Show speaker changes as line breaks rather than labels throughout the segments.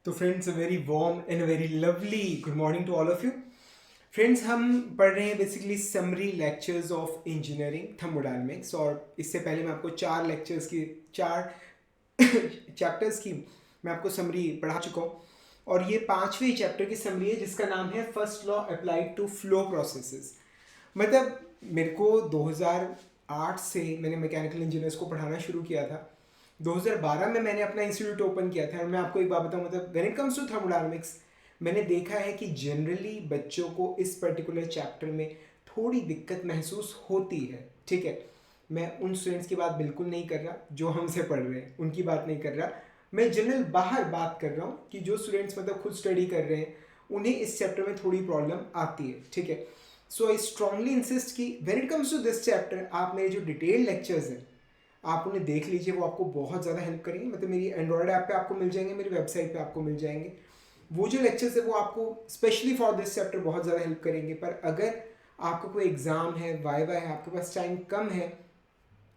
तो friends, a very warm and a very lovely good morning to all of you. Friends, हम पढ़ रहे हैं basically summary lectures of engineering thermodynamics. और इससे पहले मैं आपको चार चैप्टर्स की मैं आपको समरी पढ़ा चुका हूँ। और ये पांचवें चैप्टर की समरी है जिसका नाम है first law applied to flow processes. मतलब मेरे को 2008 से मैंने मैकेनिकल इंजीनियर्स को पढ़ाना शुरू किया था। 2012 में मैंने अपना इंस्टीट्यूट ओपन किया था। और मैं आपको एक बात बताऊं, मतलब when it comes to thermodynamics मैंने देखा है कि जनरली बच्चों को इस पर्टिकुलर चैप्टर में थोड़ी दिक्कत महसूस होती है। ठीक है, मैं उन स्टूडेंट्स की बात बिल्कुल नहीं कर रहा जो हमसे पढ़ रहे हैं, उनकी बात नहीं कर रहा। मैं जनरल बाहर बात कर रहा हूँ कि जो स्टूडेंट्स मतलब खुद स्टडी कर रहे हैं उन्हें इस चैप्टर में थोड़ी प्रॉब्लम आती है। ठीक है, सो आई स्ट्रांगली इंसिस्ट कि when it comes to this chapter आप मेरे जो डिटेल लेक्चर्स हैं आप उन्हें देख लीजिए, वो आपको बहुत ज़्यादा हेल्प करेंगे। मतलब मेरी एंड्रॉयड ऐप पे आपको मिल जाएंगे, मेरी वेबसाइट पे आपको मिल जाएंगे। वो जो लेक्चर्स है वो आपको स्पेशली फॉर दिस चैप्टर बहुत ज़्यादा हेल्प करेंगे। पर अगर आपका कोई एग्ज़ाम है, वाइवा है, आपके पास टाइम कम है,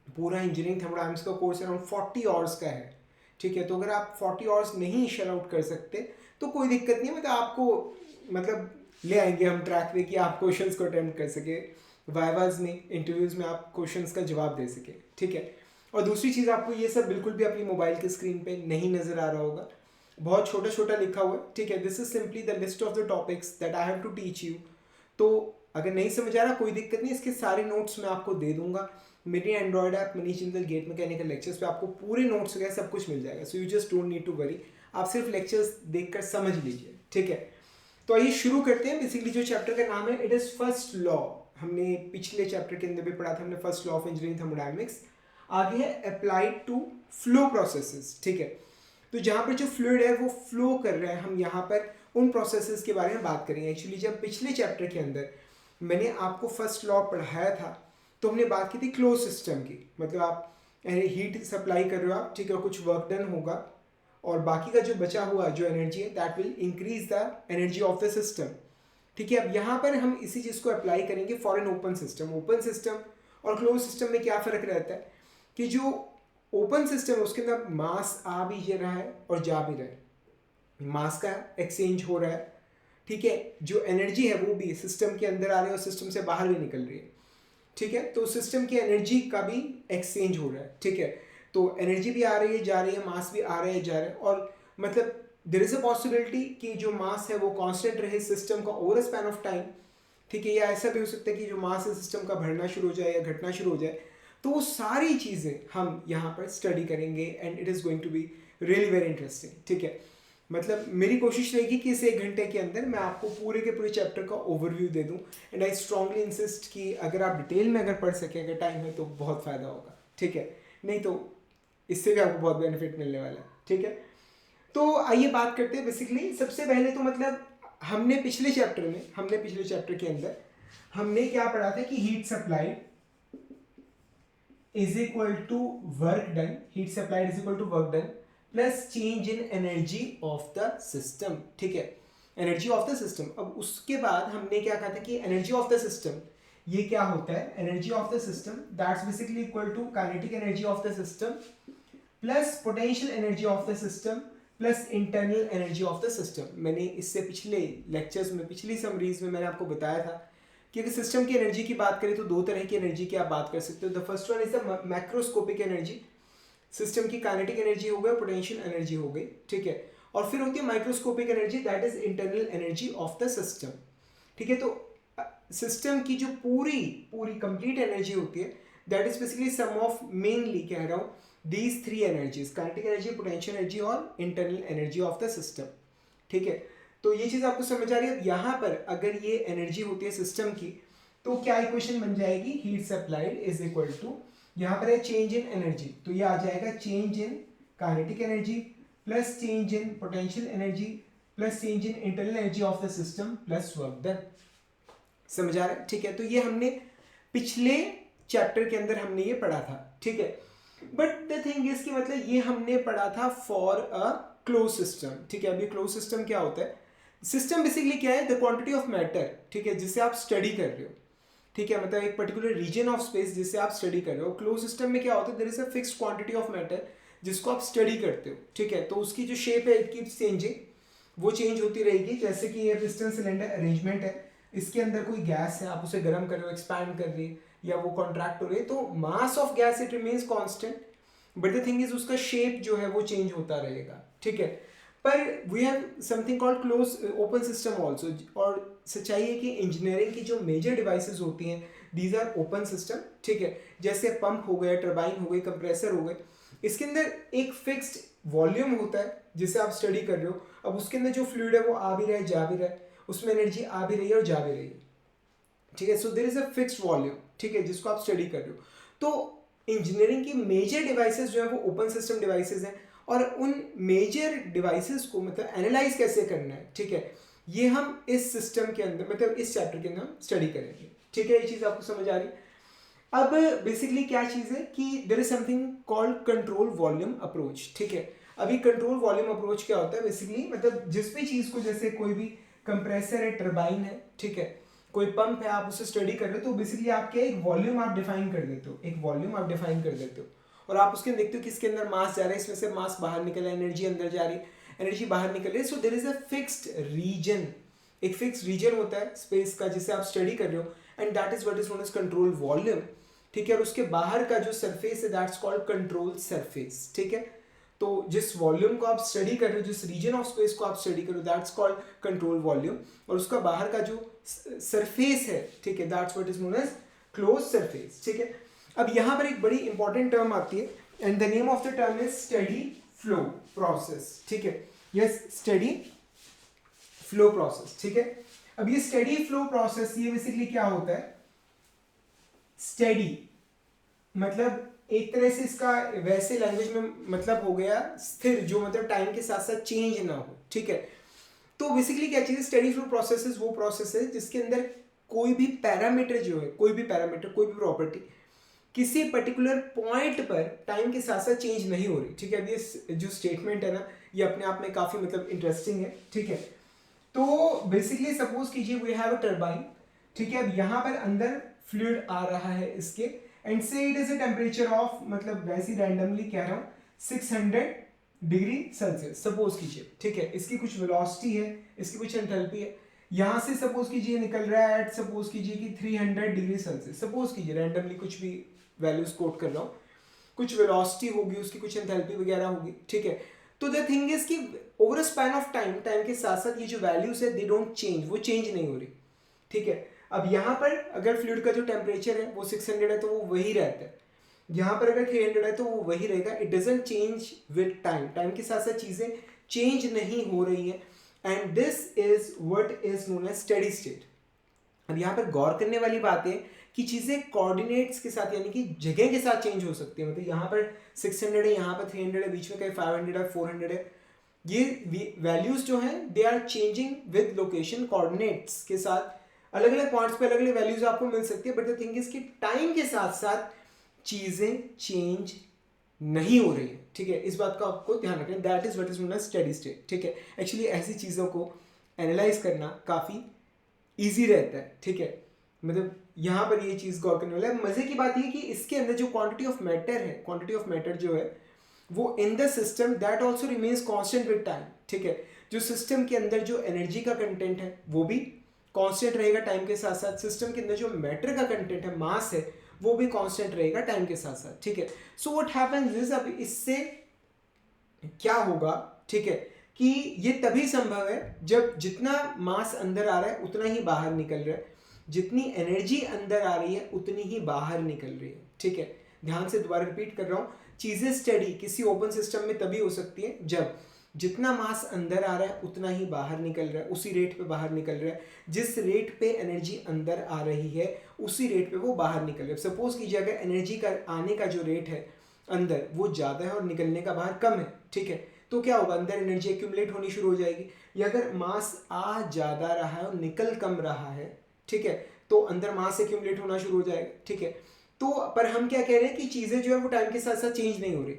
पूरा इंजीनियरिंग थर्मोडायनेमिक्स का कोर्स अराउंड 40 आवर्स का है। ठीक है, तो अगर आप 40 आवर्स नहीं शेल आउट कर सकते तो कोई दिक्कत नहीं है। मतलब आपको मतलब ले आएंगे हम ट्रैक पे कि आप क्वेश्चंस को अटेम्प्ट कर सके, वाइवाज में, इंटरव्यूज़ में आप क्वेश्चंस का जवाब दे सके। ठीक है, और दूसरी चीज़, आपको ये सब बिल्कुल भी अपनी मोबाइल की स्क्रीन पे नहीं नज़र आ रहा होगा, बहुत छोटा छोटा लिखा हुआ है। ठीक है, this is simply the list of the topics that I have to teach you. तो अगर नहीं समझ आ रहा कोई दिक्कत नहीं, इसके सारे नोट्स मैं आपको दे दूंगा। मेरी Android app Manish Jindal GATE mechanical lectures पे आपको पूरे नोट्स वगैरह सब कुछ मिल जाएगा। So you just don't need to worry, आप सिर्फ लेक्चर्स देखकर समझ लीजिए। ठीक है, तो आइए शुरू करते हैं। बेसिकली जो चैप्टर का नाम है इट इज़ फर्स्ट लॉ। हमने पिछले चैप्टर के अंदर भी पढ़ा था, हमने first law of engineering thermodynamics. आगे है अप्लाइड टू फ्लो प्रोसेसेस। ठीक है, तो जहाँ पर जो फ्लूइड है वो फ्लो कर रहा है, हम यहाँ पर उन प्रोसेसेस के बारे में बात करेंगे। एक्चुअली जब पिछले चैप्टर के अंदर मैंने आपको फर्स्ट लॉ पढ़ाया था तो हमने बात की थी क्लोज सिस्टम की। मतलब आप हीट सप्लाई कर रहे हो आप, ठीक है, कुछ वर्क डन होगा और बाकी का जो बचा हुआ जो एनर्जी है that will increase the energy of the system. ठीक है, अब यहाँ पर हम इसी चीज़ को अप्लाई करेंगे for an open system. Open system और क्लोज सिस्टम में क्या फ़र्क रहता है कि जो ओपन सिस्टम है उसके अंदर मास आ भी रहा है और जा भी रहा है, मास का एक्सचेंज हो रहा है। ठीक है, जो एनर्जी है वो भी सिस्टम के अंदर आ रही है और सिस्टम से बाहर भी निकल रही है। ठीक है, तो सिस्टम की एनर्जी का भी एक्सचेंज हो रहा है। ठीक है, तो एनर्जी भी आ रही है, जा रही है, मास भी आ रहा है, जा रहा है। और मतलब देयर इज अ पॉसिबिलिटी कि जो मास है वो कांस्टेंट रहे सिस्टम का ओवर स्पैन ऑफ टाइम। ठीक है, या ऐसा भी हो सकता है कि जो मास है सिस्टम का बढ़ना शुरू हो जाए या घटना शुरू हो जाए। तो वो सारी चीज़ें हम यहाँ पर स्टडी करेंगे and it is going to be really very interesting. ठीक है, मतलब मेरी कोशिश रहेगी कि इस 1 घंटे के अंदर मैं आपको पूरे के पूरे चैप्टर का ओवरव्यू दे दूं। एंड आई स्ट्रांगली इंसिस्ट कि अगर आप डिटेल में अगर पढ़ सकें, अगर टाइम है तो बहुत फ़ायदा होगा। ठीक है, नहीं तो इससे भी आपको बहुत बेनिफिट मिलने वाला है। ठीक है, तो आइए बात करते हैं। बेसिकली सबसे पहले तो मतलब हमने पिछले चैप्टर के अंदर हमने क्या पढ़ा था कि heat supply is equal to work done, heat supplied is equal to work done plus change in energy of the system. ठीक है, एनर्जी ऑफ द सिस्टम। अब उसके बाद हमने क्या कहा था कि एनर्जी ऑफ द सिस्टम ये क्या होता है, energy of the system that's basically equal to kinetic energy of the system plus potential energy of the system plus internal energy of the system. मैंने इससे पिछले लेक्चर्स में, पिछली समरीज में मैंने आपको बताया था कि अगर सिस्टम की एनर्जी की बात करें तो दो तरह की एनर्जी की आप बात कर सकते हो। The first one is the macroscopic energy, system की काइनेटिक एनर्जी हो गई, पोटेंशियल एनर्जी हो गई। ठीक है, और फिर होती है microscopic energy that is internal energy of the system. ठीक है, तो सिस्टम की जो पूरी पूरी कंप्लीट एनर्जी होती है that is basically sum of, mainly कह रहा हूँ, these 3 energies, kinetic energy, potential energy और internal energy of the system. ठीक है, तो ये चीज़ आपको समझ आ रही है। यहाँ पर अगर ये एनर्जी होती है सिस्टम की तो क्या इक्वेशन बन जाएगी, heat supplied is equal to, यहाँ पर है चेंज इन एनर्जी तो ये आ जाएगा change in kinetic energy plus change in potential energy plus change in internal energy of the system plus work done. समझ आ रहा है? ठीक है, तो ये हमने पिछले चैप्टर के अंदर हमने ये पढ़ा था। ठीक है, बट द थिंग इज कि मतलब ये हमने पढ़ा था फॉर अ क्लोज सिस्टम। ठीक है, अभी क्लोज सिस्टम क्या होता है, सिस्टम बेसिकली क्या है, द क्वांटिटी ऑफ मैटर। ठीक है, जिसे आप स्टडी कर रहे हो। ठीक है, मतलब एक पर्टिकुलर रीजन ऑफ स्पेस जिसे आप स्टडी कर रहे हो। क्लोज सिस्टम में क्या होता है, there is a fixed quantity of matter जिसको आप स्टडी करते हो। ठीक है, तो उसकी जो शेप है इट कीप्स चेंजिंग। वो चेंज होती रहेगी। जैसे कि ये पिस्टन सिलेंडर अरेंजमेंट है, इसके अंदर कोई गैस है, आप उसे गर्म कर रहे हो, एक्सपैंड कर रही है या वो कॉन्ट्रैक्ट हो रही है, तो mass of gas it remains constant, but the thing is उसका शेप जो है वो चेंज होता रहेगा, ठीक है। पर we have something called close open system also. और सच्चाई है कि इंजीनियरिंग की जो मेजर डिवाइसेस होती हैं दीज आर ओपन सिस्टम, ठीक है। जैसे पंप हो गया, टर्बाइन हो गई, कंप्रेसर हो गए, इसके अंदर एक फिक्स्ड वॉल्यूम होता है जिसे आप स्टडी कर रहे हो। अब उसके अंदर जो फ्लूइड है वो आ भी रहा है, जा भी रहा है, उसमें एनर्जी आ भी रही है और जा भी रही है, ठीक है। So there is a fixed volume, ठीक है, जिसको आप स्टडी कर रहे हो। तो इंजीनियरिंग की मेजर डिवाइसेस जो है वो ओपन सिस्टम डिवाइसेस हैं, और उन मेजर डिवाइसेस को मतलब एनालाइज कैसे करना है, ठीक है, ये हम इस सिस्टम के अंदर मतलब इस चैप्टर के अंदर हम स्टडी करेंगे, ठीक है। ये चीज़ आपको समझ आ रही है। अब बेसिकली क्या चीज़ है कि there is something called control volume approach, ठीक है। अभी कंट्रोल वॉल्यूम अप्रोच क्या होता है बेसिकली, मतलब जिस भी चीज़ को, जैसे कोई भी कंप्रेसर है, टर्बाइन है, ठीक है, कोई पंप है, आप उसे स्टडी कर रहे हो, तो बेसिकली आप क्या, एक वॉल्यूम आप डिफाइन कर देते हो, एक वॉल्यूम आप डिफाइन कर देते हो, और आप उसके देखते हो कि इसके अंदर मास जा रहा है, इसमें से मास बाहर निकल रहा है, एनर्जी अंदर जा रही है, एनर्जी बाहर निकल रही है। So there is a fixed region, एक फिक्स्ड रीजन होता है स्पेस का जिसे आप स्टडी कर रहे हो, and that is what is known as control volume, ठीक है। और उसके बाहर का जो सरफेस है दैट्स कॉल्ड कंट्रोल सरफेस, ठीक है। तो जिस वॉल्यूम को आप स्टडी कर रहे हो, जिस रीजन ऑफ स्पेस को आप स्टडी कर रहे हो, दैट्स कॉल्ड कंट्रोल वॉल्यूम, और उसका बाहर का जो सरफेस है, ठीक है, that's what is known as close surface, ठीक है। अब यहाँ पर एक बड़ी इंपॉर्टेंट टर्म आती है, and the name of the term is steady flow process, ठीक है। यस, स्टडी फ्लो प्रोसेस, ठीक है। अब ये स्टडी फ्लो प्रोसेस, ये बेसिकली क्या होता है, स्टडी मतलब एक तरह से इसका वैसे लैंग्वेज में मतलब हो गया स्थिर, जो मतलब टाइम के साथ साथ चेंज ना हो, ठीक है। तो बेसिकली क्या चीज़, स्टडी फ्लो प्रोसेस वो प्रोसेस है जिसके अंदर कोई भी पैरामीटर जो है, कोई भी पैरामीटर, कोई भी प्रॉपर्टी किसी पर्टिकुलर पॉइंट पर टाइम के साथ साथ चेंज नहीं हो रही, ठीक है। अब ये जो स्टेटमेंट है ना, ये अपने आप में काफ़ी मतलब इंटरेस्टिंग है, ठीक है। तो बेसिकली सपोज कीजिए वी हैव अ टर्बाइन, ठीक है। अब यहाँ पर अंदर फ्लूइड आ रहा है इसके, एंड से it is a temperature of, मतलब वैसे ही रैंडमली कह रहा हूँ, 600 डिग्री सेल्सियस सपोज कीजिए, ठीक है। इसकी कुछ वेलोसिटी है, इसकी कुछ एंथैल्पी है, यहाँ से सपोज कीजिए निकल रहा है एट, सपोज कीजिए कि 300 डिग्री सेल्सियस, सपोज कीजिए रैंडमली कुछ भी वैल्यूज कोट कर रहा हूँ, कुछ वेलोसिटी होगी, उसकी कुछ एंथैल्पी वगैरह होगी, ठीक है। तो द थिंग इज कि over a span of time, time के साथ साथ ये जो वैल्यूज है दे डोंट चेंज, वो चेंज नहीं हो रही, ठीक है। अब यहाँ पर अगर फ्लूइड का जो टेम्परेचर है वो 600 है तो वो वही रहता है, यहाँ पर अगर 300 है तो वो वही रहेगा, it doesn't change with time, time के साथ साथ चीज़ें चेंज नहीं हो रही हैं, and this is what is known as steady state. अब यहाँ पर गौर करने वाली बात है कि चीज़ें कोऑर्डिनेट्स के साथ यानी कि जगह के साथ चेंज हो सकती है, मतलब यहाँ पर 600 है, यहाँ पर 300 है, बीच में कहीं 500 है, 400 है, ये वैल्यूज जो हैं they are changing with location, coordinates के साथ अलग अलग पॉइंट्स पे अलग अलग वैल्यूज आपको मिल सकती है, बट द थिंग इज कि टाइम के साथ साथ चीज़ें चेंज नहीं हो रही है, ठीक है। इस बात का आपको ध्यान रखना, that is what is known as steady state, ठीक है। एक्चुअली ऐसी चीज़ों को एनालाइज करना काफ़ी ईजी रहता है, ठीक है। मतलब यहाँ पर ये चीज़ गौर करने वाला है। मज़े की बात ये कि इसके अंदर जो क्वांटिटी ऑफ मैटर है, क्वांटिटी ऑफ मैटर जो है वो in the system that also remains constant with time, ठीक है। जो सिस्टम के अंदर जो एनर्जी का कंटेंट है वो भी कांस्टेंट रहेगा टाइम के साथ साथ, सिस्टम के अंदर जो मैटर का कंटेंट है, मास है, वो भी कांस्टेंट रहेगा टाइम के साथ साथ, ठीक है। सो व्हाट हैपेंस इज, अब इससे क्या होगा, ठीक है, कि ये तभी संभव है जब जितना मास अंदर आ रहा है उतना ही बाहर निकल रहा है, जितनी एनर्जी अंदर आ रही है उतनी ही बाहर निकल रही है, ठीक है। ध्यान से दोबारा रिपीट कर रहा हूँ, चीज़ें स्टडी किसी ओपन सिस्टम में तभी हो सकती है जब जितना मास अंदर आ रहा है उतना ही बाहर निकल रहा है, उसी रेट पे बाहर निकल रहा है, जिस रेट पे एनर्जी अंदर आ रही है उसी रेट पे वो बाहर निकल रहा है। सपोज कीजिए अगर एनर्जी का आने का जो रेट है अंदर वो ज़्यादा है और निकलने का बाहर कम है, ठीक है, तो क्या होगा, अंदर एनर्जी एक्यूमुलेट होनी शुरू हो जाएगी। या अगर मास आ ज़्यादा रहा है और निकल कम रहा है, ठीक है, तो अंदर मास एक्यूमुलेट होना शुरू हो जाएगा, ठीक है। तो पर हम क्या कह रहे हैं कि चीज़ें जो है वो टाइम के साथ साथ चेंज नहीं हो रही,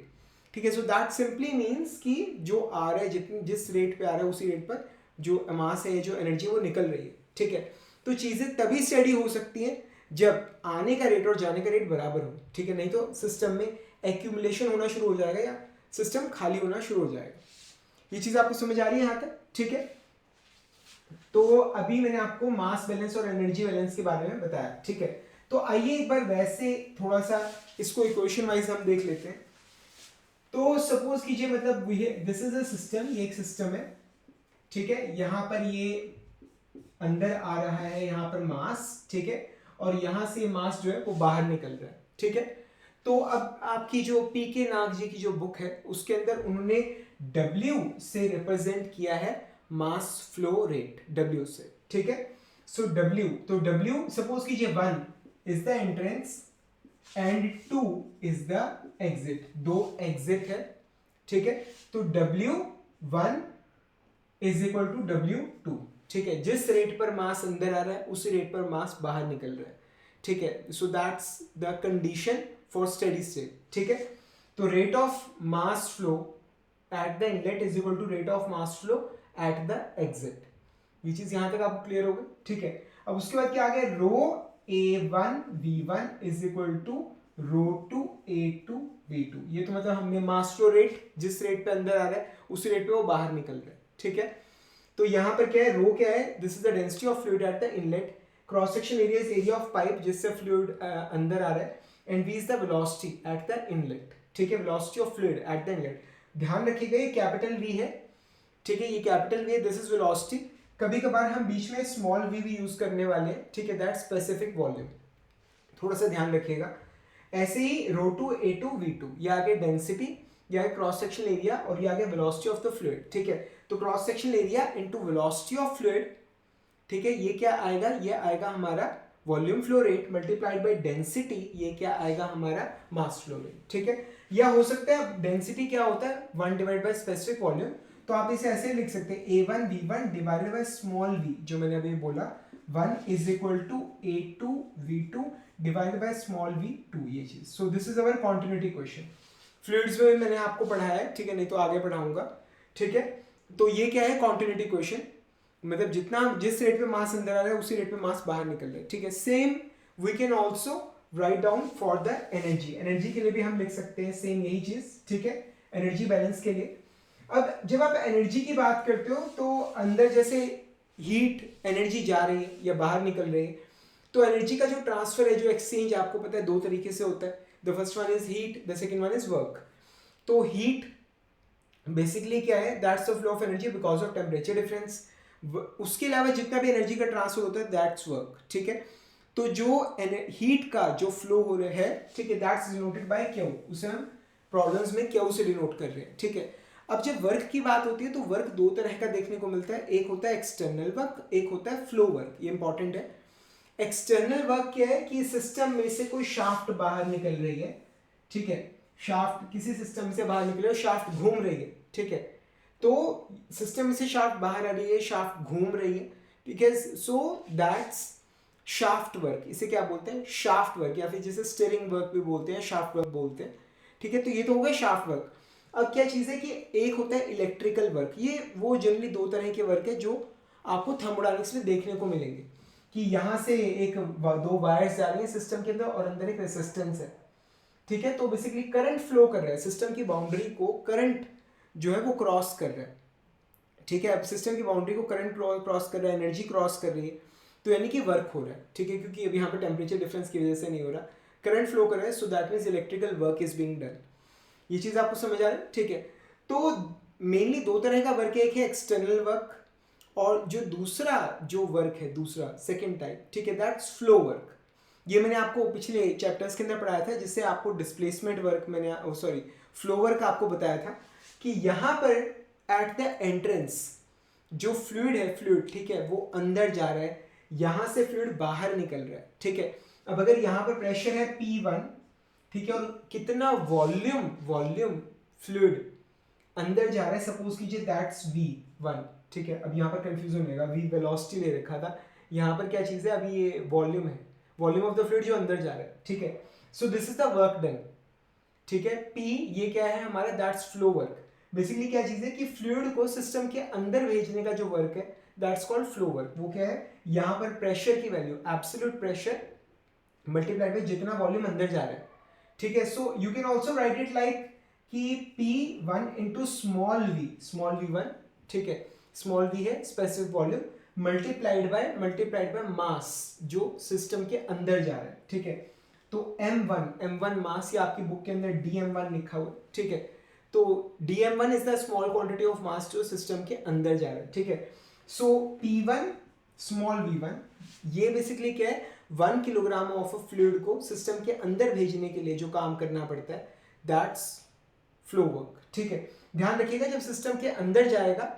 ठीक है। सो दैट सिंपली मीन्स कि जो आ रहा है, जिस रेट पे आ रहा है उसी रेट पर जो मास है, जो एनर्जी वो निकल रही है, ठीक है। तो चीज़ें तभी स्टडी हो सकती हैं जब आने का रेट और जाने का रेट बराबर हो, ठीक है, नहीं तो सिस्टम में एक्यूमुलेशन होना शुरू हो जाएगा या सिस्टम खाली होना शुरू हो जाएगा। ये चीज़ आपको समझ आ रही है यहाँ तक, ठीक है। तो अभी मैंने आपको मास बैलेंस और एनर्जी बैलेंस के बारे में बताया, ठीक है। तो आइए एक बार वैसे थोड़ा सा इसको इक्वेशन वाइज हम देख लेते हैं। तो सपोज कीजिए मतलब दिस इज अ सिस्टम, ये एक सिस्टम है, ठीक है। यहाँ पर ये अंदर आ रहा है, यहाँ पर मास, ठीक है, और यहाँ से मास जो है वो बाहर निकल रहा है, ठीक है। तो अब आपकी जो पीके नाग जी की जो बुक है उसके अंदर उन्होंने W से रिप्रेजेंट किया है मास फ्लो रेट, W से, ठीक है। सो W, तो W सपोज कीजिए 1 is the entrance and 2 is the exit, दो एग्जिट है, ठीक है। तो W1 is equal to W2, ठीक है। जिस रेट पर मास अंदर आ रहा है उसी रेट पर मास बाहर निकल रहा है, ठीक है। So that's the condition for steady state, ठीक है। तो rate of mass flow at the inlet is equal to rate of mass flow at the exit. ये चीज यहां तक आपको क्लियर हो गई, ठीक है। अब उसके बाद क्या आ गया, rho A1 V1 is equal to rho two A2 V2। ये तो मतलब हमने मास फ्लो रेट जिस रेट पे अंदर आ रहा है उसी रेट पे वो बाहर निकल रहा है, ठीक है। तो यहां पर क्या है, रो क्या है, this is the density of fluid at the inlet, cross section area is area of pipe जिससे फ्लूइड अंदर आ रहा है, and V is the velocity at the inlet, ठीक है, velocity of fluid at the inlet. ध्यान रखिएगा ये कैपिटल वी है, ठीक है, ये कैपिटल वी है, दिस इज वेलोसिटी। कभी कभार हम बीच में स्मॉल वी भी यूज करने वाले हैं, ठीक है, दैट स्पेसिफिक वॉल्यूम, थोड़ा सा ध्यान रखिएगा। ऐसे ही रो टू A2 V2, ये आगे डेंसिटी, ये आगे क्रॉस सेक्शन एरिया, और ये आगे वेलोसिटी ऑफ द फ्लूइड, ठीक है। तो cross section area into velocity of fluid, ठीक है, ये क्या आएगा, ये आएगा हमारा volume flow rate multiplied by density, ये क्या आएगा हमारा मास फ्लो रेट, ठीक है। या हो सकता है डेंसिटी क्या होता है 1 डिवाइड बाय स्पेसिफिक वॉल्यूम, तो आप इसे ऐसे लिख सकते हैं A1 V1 divided by small v, जो मैंने अभी बोला 1 is equal to A2 V2 divided by small v2, ये चीज। So this is our continuity question. Fluids में मैंने आपको पढ़ाया है, ठीक है, नहीं तो आगे पढ़ाऊंगा, ठीक है। तो ये क्या है, कॉन्टिन्यूटी क्वेश्चन, मतलब जितना जिस रेट पे मास अंदर आ रहा है उसी रेट पे मास बाहर निकल रहा है, ठीक है। Same we can also write down for the energy, energy के लिए भी हम लिख सकते हैं सेम यही चीज, ठीक है, एनर्जी बैलेंस के लिए। अब जब आप एनर्जी की बात करते हो तो अंदर जैसे हीट एनर्जी जा रही है या बाहर निकल रही है, तो एनर्जी का जो ट्रांसफर है, जो एक्सचेंज, आपको पता है दो तरीके से होता है। The first one is heat, the second one is work. तो हीट बेसिकली क्या है, that's the flow of energy because of temperature difference. उसके अलावा जितना भी एनर्जी का ट्रांसफर होता है दैट्स वर्क, ठीक है। तो जो हीट का जो फ्लो हो रहा है, ठीक है, दैट्स डिनोटेड बाय क्यू, उसे हम प्रॉब्लम्स में क्यू से डिनोट कर रहे हैं, ठीक है। अब जब वर्क की बात होती है तो वर्क दो तरह का देखने को मिलता है, एक होता है एक्सटर्नल वर्क, एक होता है फ्लो वर्क, ये इंपॉर्टेंट है। एक्सटर्नल वर्क क्या है कि सिस्टम में से कोई शाफ्ट बाहर निकल रही है, ठीक है, शाफ्ट किसी सिस्टम से बाहर निकल रही है, शाफ्ट घूम रही है, ठीक है। तो सिस्टम से शाफ्ट बाहर आ रही है, शाफ्ट घूम रही है, ठीक है। सो दैट्स शाफ्ट वर्क, इसे क्या बोलते हैं, शाफ्ट वर्क, या फिर जैसे स्टीयरिंग वर्क भी बोलते हैं, शाफ्ट वर्क बोलते हैं, ठीक है। तो ये तो हो गया शाफ्ट वर्क। अब क्या चीज़ है कि एक होता है इलेक्ट्रिकल वर्क, ये वो जनरली दो तरह के वर्क है जो आपको थर्मोडायनामिक्स में देखने को मिलेंगे, कि यहाँ से एक दो वायर्स जा रही है सिस्टम के अंदर और अंदर एक रेसिस्टेंस है, ठीक है। तो बेसिकली करंट फ्लो कर रहा है, सिस्टम की बाउंड्री को करंट जो है वो क्रॉस कर रहा है, ठीक है। अब सिस्टम की बाउंड्री को करंट क्रॉस कर रहा है, एनर्जी क्रॉस कर रही है, तो यानी कि वर्क हो रहा है, ठीक है, क्योंकि अब यहाँ पे टेम्परेचर डिफरेंस की वजह से नहीं हो रहा, करंट फ्लो कर रहा है, so that means electrical work is being done. ये चीज़ आपको समझ आ रहा है, ठीक है। तो मेनली दो तरह का वर्क है, एक है एक्सटर्नल वर्क, और जो दूसरा जो वर्क है, दूसरा सेकेंड टाइप, ठीक है, दैट्स फ्लो वर्क। ये मैंने आपको पिछले चैप्टर्स के अंदर पढ़ाया था, जिससे आपको डिस्प्लेसमेंट वर्क मैंने सॉरी फ्लो वर्क आपको बताया था कि यहाँ पर एट द एंट्रेंस जो फ्लूइड है, फ्लूइड, ठीक है, वो अंदर जा रहा है, यहाँ से फ्लूइड बाहर निकल रहा है, ठीक है। अब अगर यहाँ पर प्रेशर है P1, ठीक है, और कितना वॉल्यूम फ्लूइड अंदर जा रहा है, सपोज कीजिए दैट्स V1, ठीक है। अब यहाँ पर कंफ्यूजन होगा, V वेलोसिटी ले रखा था, यहाँ पर क्या चीज़ है, अभी ये वॉल्यूम है, वॉल्यूम ऑफ द फ्लूइड जो अंदर जा रहा है, ठीक है। So this is the work done, ठीक है। P ये क्या है हमारा, दैट्स फ्लो वर्क। बेसिकली क्या चीज़ है कि फ्लूइड को सिस्टम के अंदर भेजने का जो वर्क है दैट्स कॉल्ड फ्लो वर्क। वो क्या है, यहाँ पर प्रेशर की value, absolute pressure multiplied by जितना वॉल्यूम अंदर जा रहा है, ठीक है। So you can also right it like कि P1 इंटू स्मॉल v1, ठीक है, स्मॉल v है specific volume, multiplied by mass जो सिस्टम के अंदर जा रहा है, ठीक है। तो m1 मास, या आपकी बुक के अंदर dm1 लिखा हुआ है, ठीक है। तो dm1 is the small quantity of mass जो सिस्टम के अंदर जा रहा है, ठीक है। सो p1 स्मॉल v1, ये बेसिकली क्या है, 1 किलोग्राम ऑफ फ्लूइड को सिस्टम के अंदर भेजने के लिए जो काम करना पड़ता है, दैट्स फ्लो वर्क, ठीक है। ध्यान रखिएगा जब सिस्टम के अंदर जाएगा,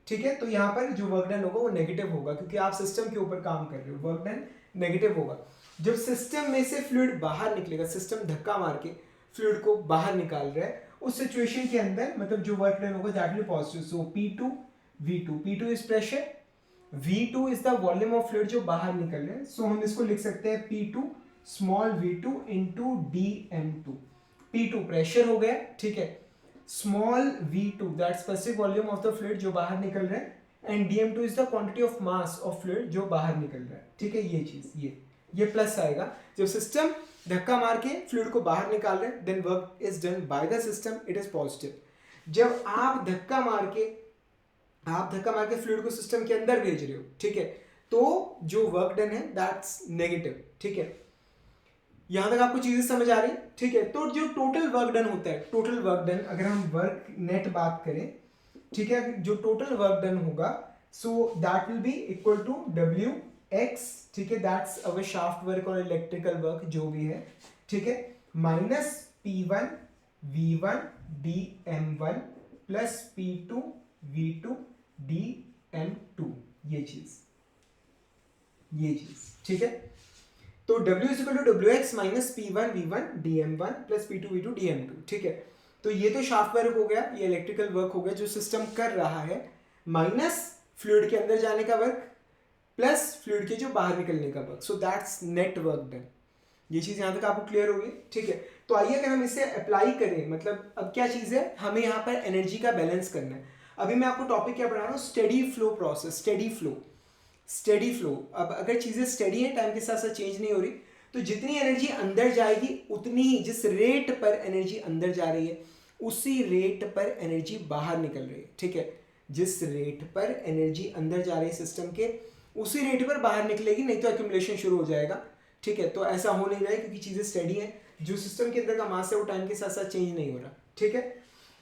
ठीक है, तो यहाँ पर जो वर्क डन होगा वो नेगेटिव होगा, क्योंकि आप सिस्टम के ऊपर काम कर रहे हो, वर्क डन नेगेटिव होगा। जब सिस्टम में से फ्लूइड बाहर निकलेगा, सिस्टम धक्का मार के फ्लूइड को बाहर निकाल रहा है, उस सिचुएशन के अंदर मतलब जो वर्क डन होगा that will positive. So P2 V2, P2 is pressure, V2 is the volume of fluid जो बाहर निकल रहे हैं। सो हम इसको लिख सकते हैं P2 small v2 into dm2। P2 pressure हो गया, ठीक है, small v2 that specific volume of the fluid जो बाहर निकल रहा है, and dm2 is the quantity of mass of fluid जो बाहर निकल रहा है, ठीक है। ये चीज ये प्लस आएगा जब सिस्टम धक्का मार के फ्लूइड को बाहर निकाल रहे हैं, then work is done by the system, it is positive. जब आप धक्का मार के फ्लूइड को सिस्टम के अंदर भेज रहे हो, ठीक है, तो जो वर्क डन है दैट्स नेगेटिव, ठीक है। यहां तक आपको चीजें समझ आ रही, ठीक है। तो जो टोटल वर्क डन होता है, टोटल वर्क डन, अगर हम वर्क नेट बात करें, ठीक है, जो टोटल वर्क डन होगा, so that will be equal to Wx, ठीक है, दैट्स अवर शाफ्ट वर्क और इलेक्ट्रिकल वर्क जो भी है, ठीक है, minus P1 V1 dm1 plus P2 V2 dm2, ये चीज, ठीक है। तो W is equal to WX minus P1 V1 dm1 plus P2 V2 dm2, ठीक है। तो ये तो शाफ्ट वर्क हो गया, ये इलेक्ट्रिकल वर्क हो गया जो सिस्टम कर रहा है, माइनस फ्लूइड के अंदर जाने का वर्क प्लस फ्लूइड के जो बाहर निकलने का work, so that's net work done. ये चीज यहां तक आपको क्लियर होगी, ठीक है। तो आइए अगर हम इसे अप्लाई करें, मतलब अब क्या चीज है, हमें यहाँ पर एनर्जी का बैलेंस करना है। अभी मैं आपको टॉपिक क्या पढ़ा रहा हूँ, steady flow process, steady flow. अब अगर चीजें स्टेडी है, टाइम के साथ साथ चेंज नहीं हो रही, तो जितनी एनर्जी अंदर जाएगी उतनी ही, जिस रेट पर एनर्जी अंदर जा रही है उसी रेट पर एनर्जी बाहर निकल रही है, ठीक है। जिस रेट पर एनर्जी अंदर जा रही है सिस्टम के, उसी रेट पर बाहर निकलेगी, नहीं तो एक्यूमुलेशन शुरू हो जाएगा, ठीक है। तो ऐसा हो नहीं रहा है क्योंकि चीजें स्टेडी है, जो सिस्टम के अंदर का मास है वो टाइम के साथ साथ चेंज नहीं हो रहा, ठीक है।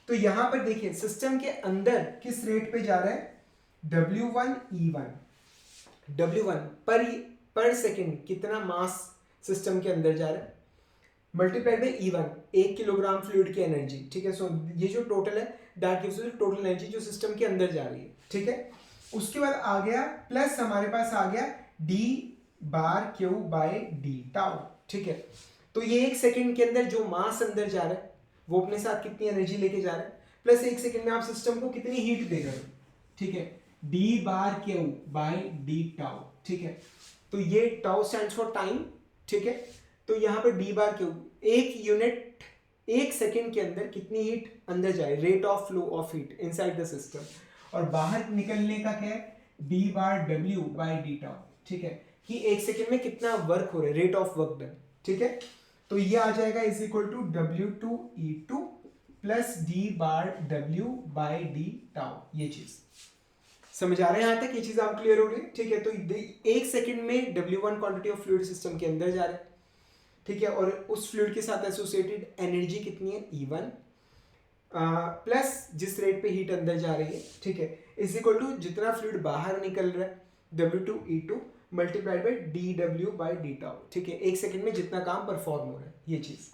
तो यहां पर देखिए सिस्टम के अंदर किस रेट पे जा रहा है, W1 E1, W1 पर सेकेंड कितना मास सिस्टम के अंदर जा रहा है, multiplied bye E1, 1 kilogram fluid की एनर्जी, ठीक है। सो ये जो टोटल है that gives you total energy जो सिस्टम के अंदर जा रही है, ठीक है। उसके बाद आ गया प्लस, हमारे पास आ गया d bar Q by D tau, ठीक है। तो ये 1 सेकेंड के अंदर जो मास अंदर जा रहा है वो अपने साथ कितनी एनर्जी लेके जा रहा है, प्लस 1 सेकेंड में आप सिस्टम को कितनी हीट दे रहे हो, ठीक है, d bar Q by D tau, ठीक है। तो ये टाउ स्टैंड्स फॉर टाइम, ठीक है। तो यहाँ पर d बार क्यू, एक यूनिट 1 सेकेंड के अंदर कितनी हीट अंदर जाए, rate of flow of heat inside the system, और बाहर निकलने का क्या है, d bar w by D tau, ठीक है, कि 1 सेकेंड में कितना वर्क हो रहा है, रेट ऑफ वर्क डन, ठीक है। तो ये आ जाएगा is equal to W2 E2 plus d bar w by D tau. ये चीज समझ आ रहा है यहां तक, ये चीज आप क्लियर हो रही है, ठीक है। तो 1 सेकेंड में W1 quantity of fluid system के अंदर जा रहा है, ठीक है, और उस फ्लूइड के साथ एसोसिएटेड एनर्जी कितनी है, E1 प्लस जिस रेट पे हीट अंदर जा रही है, ठीक है, इज इक्वल टू जितना फ्लूइड बाहर निकल रहा है W2 E2 multiplied by dw by D tau, ठीक है, 1 सेकेंड में जितना काम परफॉर्म हो रहा है। ये चीज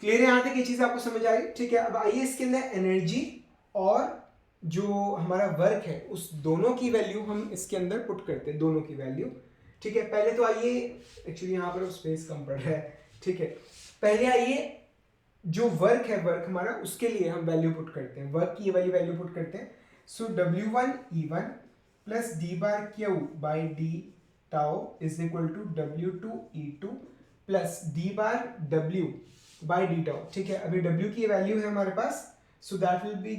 क्लियर है यहां तक, ये चीज आपको समझ आई, ठीक है। अब आइए इसके अंदर एनर्जी और जो हमारा वर्क है उस दोनों की वैल्यू हम इसके अंदर पुट करते हैं, दोनों की वैल्यू, ठीक है। पहले तो आइए, एक्चुअली यहाँ पर स्पेस कम पड़ रहा है, ठीक है। पहले आइए जो वर्क है, वर्क हमारा, उसके लिए हम वैल्यू पुट करते हैं, वर्क की ये वाली वैल्यू पुट करते हैं। So W1 E1 plus d bar Q by D tau is equal to W2 E2 plus d bar W by D tau, ठीक है। अभी W की वैल्यू है हमारे पास, सो दैट विल बी,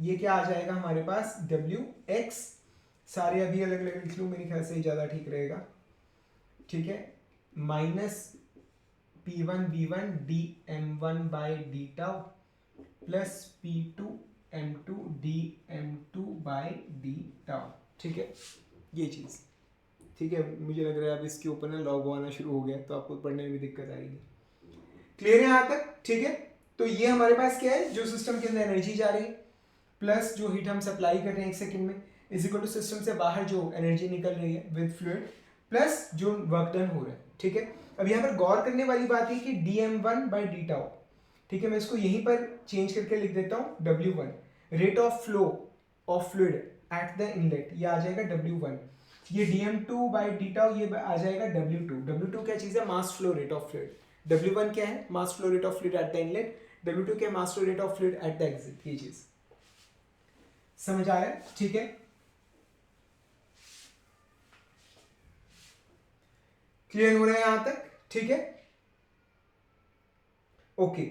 ये क्या आ जाएगा हमारे पास, WX, सारे अभी अलग अलग लिख लूँ, मेरे ख्याल से ज़्यादा ठीक रहेगा, ठीक है, minus P1 V1 dm1 by D tau plus P2 M2 dm2 by D tau, ठीक है। ये चीज़, ठीक है। मुझे लग रहा है अब इसके ऊपर ना लॉग आना शुरू हो गया तो आपको पढ़ने में भी दिक्कत आएगी। क्लियर है यहाँ तक, ठीक है। तो ये हमारे पास क्या है, जो सिस्टम के अंदर एनर्जी जा रही है प्लस जो हीट हम सप्लाई कर रहे हैं 1 सेकंड में इज इक्वल टू सिस्टम से बाहर जो एनर्जी निकल रही है विद फ्लूइड प्लस जो वर्क डन हो रहा है, ठीक है। अब यहाँ पर गौर करने वाली बात है कि dm1/d, ठीक है। मैं इसको यहीं पर चेंज करके लिख देता हूँ w1, rate of flow of fluid at the inlet, ये आ जाएगा w1। ये dm2/d ये आ जाएगा w2। w2 क्या चीज़ है, मास flow rate of fluid. w1 क्या है, मास flow rate of fluid at the inlet. w2 क्या है, मास flow rate of fluid at the exit. ये चीज़ समझ आ रहा है, ठीक है। क्लियर हो रहा है यहां तक, ठीक है। ओके,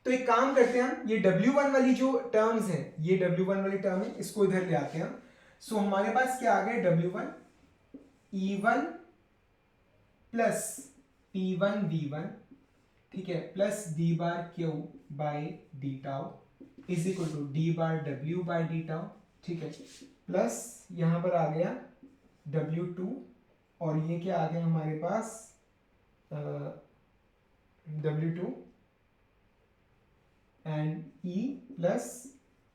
तो एक काम करते हैं हम, ये W1 वाली जो टर्म्स हैं, ये W1 वाली टर्म है, इसको इधर ले आते हैं हम। सो हमारे पास क्या आ गया, W1 E1 plus P1 V1, ठीक है, plus d bar Q by D tau is equal to d bar W by D tau, ठीक है, प्लस यहां पर आ गया W2 और ये क्या आ गया हमारे पास W2 and E plus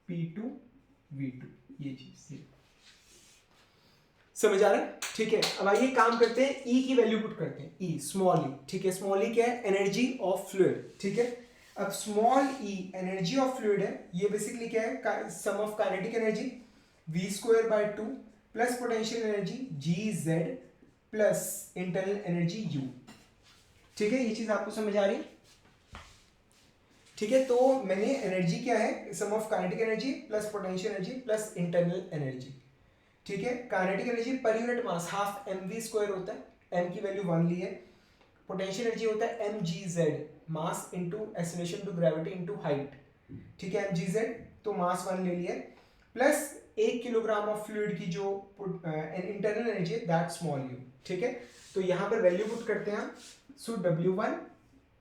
P2 V2, ये चीज समझ आ रहा है, ठीक है। अब आइए काम करते हैं, E की वैल्यू पुट करते हैं, E स्मॉल e, ठीक है। स्मॉल e क्या है, एनर्जी ऑफ फ्लूइड, ठीक है। अब small e energy of fluid है, ये बेसिकली क्या है, sum of kinetic energy v²/2 plus potential energy Gz plus internal energy U, ठीक है। ये चीज आपको समझ आ रही, ठीक है। तो मैंने एनर्जी क्या है, sum of kinetic energy plus potential energy plus internal energy, ठीक है। Kinetic energy per unit mass half mv² होता है, m की वैल्यू 1 ली है। पोटेंशियल एनर्जी होता है mgz, mass into acceleration to gravity into height, ठीक है, mgz, तो मास 1 ले लिया, प्लस 1 किलोग्राम ऑफ फ्लूइड की जो इंटरनल एनर्जी है दैट स्मॉल u, ठीक है। तो यहाँ पर वैल्यू पुट करते हैं हम। सो W1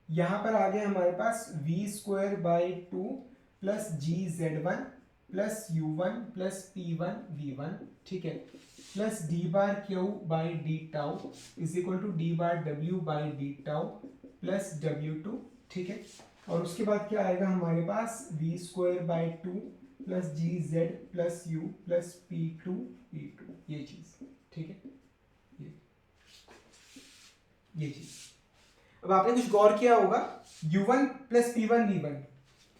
यहाँ पर आ गया हमारे पास v²/2 plus Gz1 plus U1 plus P1 V1, ठीक है, plus d bar Q by D tau is equal to d bar W by D tau plus W2, ठीक है। और उसके बाद क्या आएगा हमारे पास v²/2 plus Gz plus U plus P2 V2, ये चीज, ठीक है, ये चीज। अब आपने कुछ गौर किया होगा, U1 plus P1 V1,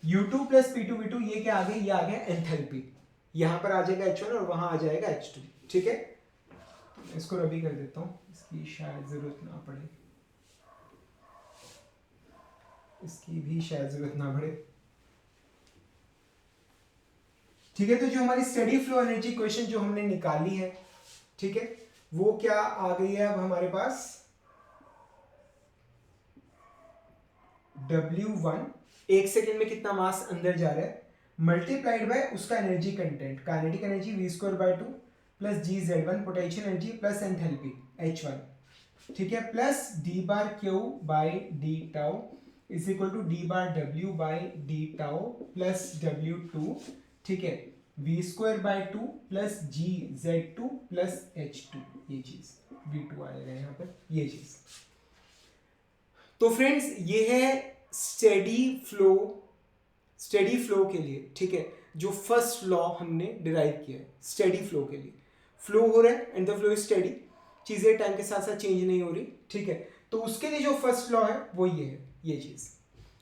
U2 plus P2 V2, ये क्या आ गया, ये आ गया एंथैल्पी। यहां पर आ जाएगा H1 और वहां आ जाएगा H2, ठीक है। इसको रबी कर देता हूं, इसकी शायद जरूरत ना पड़े, इसकी भी शायद जरूरत ना पड़े, ठीक है। तो जो हमारी स्टेडी फ्लो एनर्जी इक्वेशन जो हमने निकाली है, ठीक है, वो क्या आ गई है अब हमारे पास, W1 1 सेकेंड में कितना मास अंदर जा रहा है मल्टीप्लाइड बाय उसका energy content, kinetic energy v²/2 plus Gz1 potential energy plus enthalpy H1, ठीक है, plus d bar Q by D tau is equal to d bar W by D tau plus W2, ठीक है, v²/2 plus Gz2 plus H2, ये चीज V2 आएगा यहाँ पर, ये चीज। तो फ्रेंड्स ये है स्टेडी फ्लो के लिए, ठीक है, जो फर्स्ट लॉ हमने डिराइव किया है स्टेडी फ्लो के लिए। फ्लो हो रहा है and the flow is steady, चीजें टाइम के साथ साथ चेंज नहीं हो रही, ठीक है। तो उसके लिए जो फर्स्ट लॉ है वो ये है, ये चीज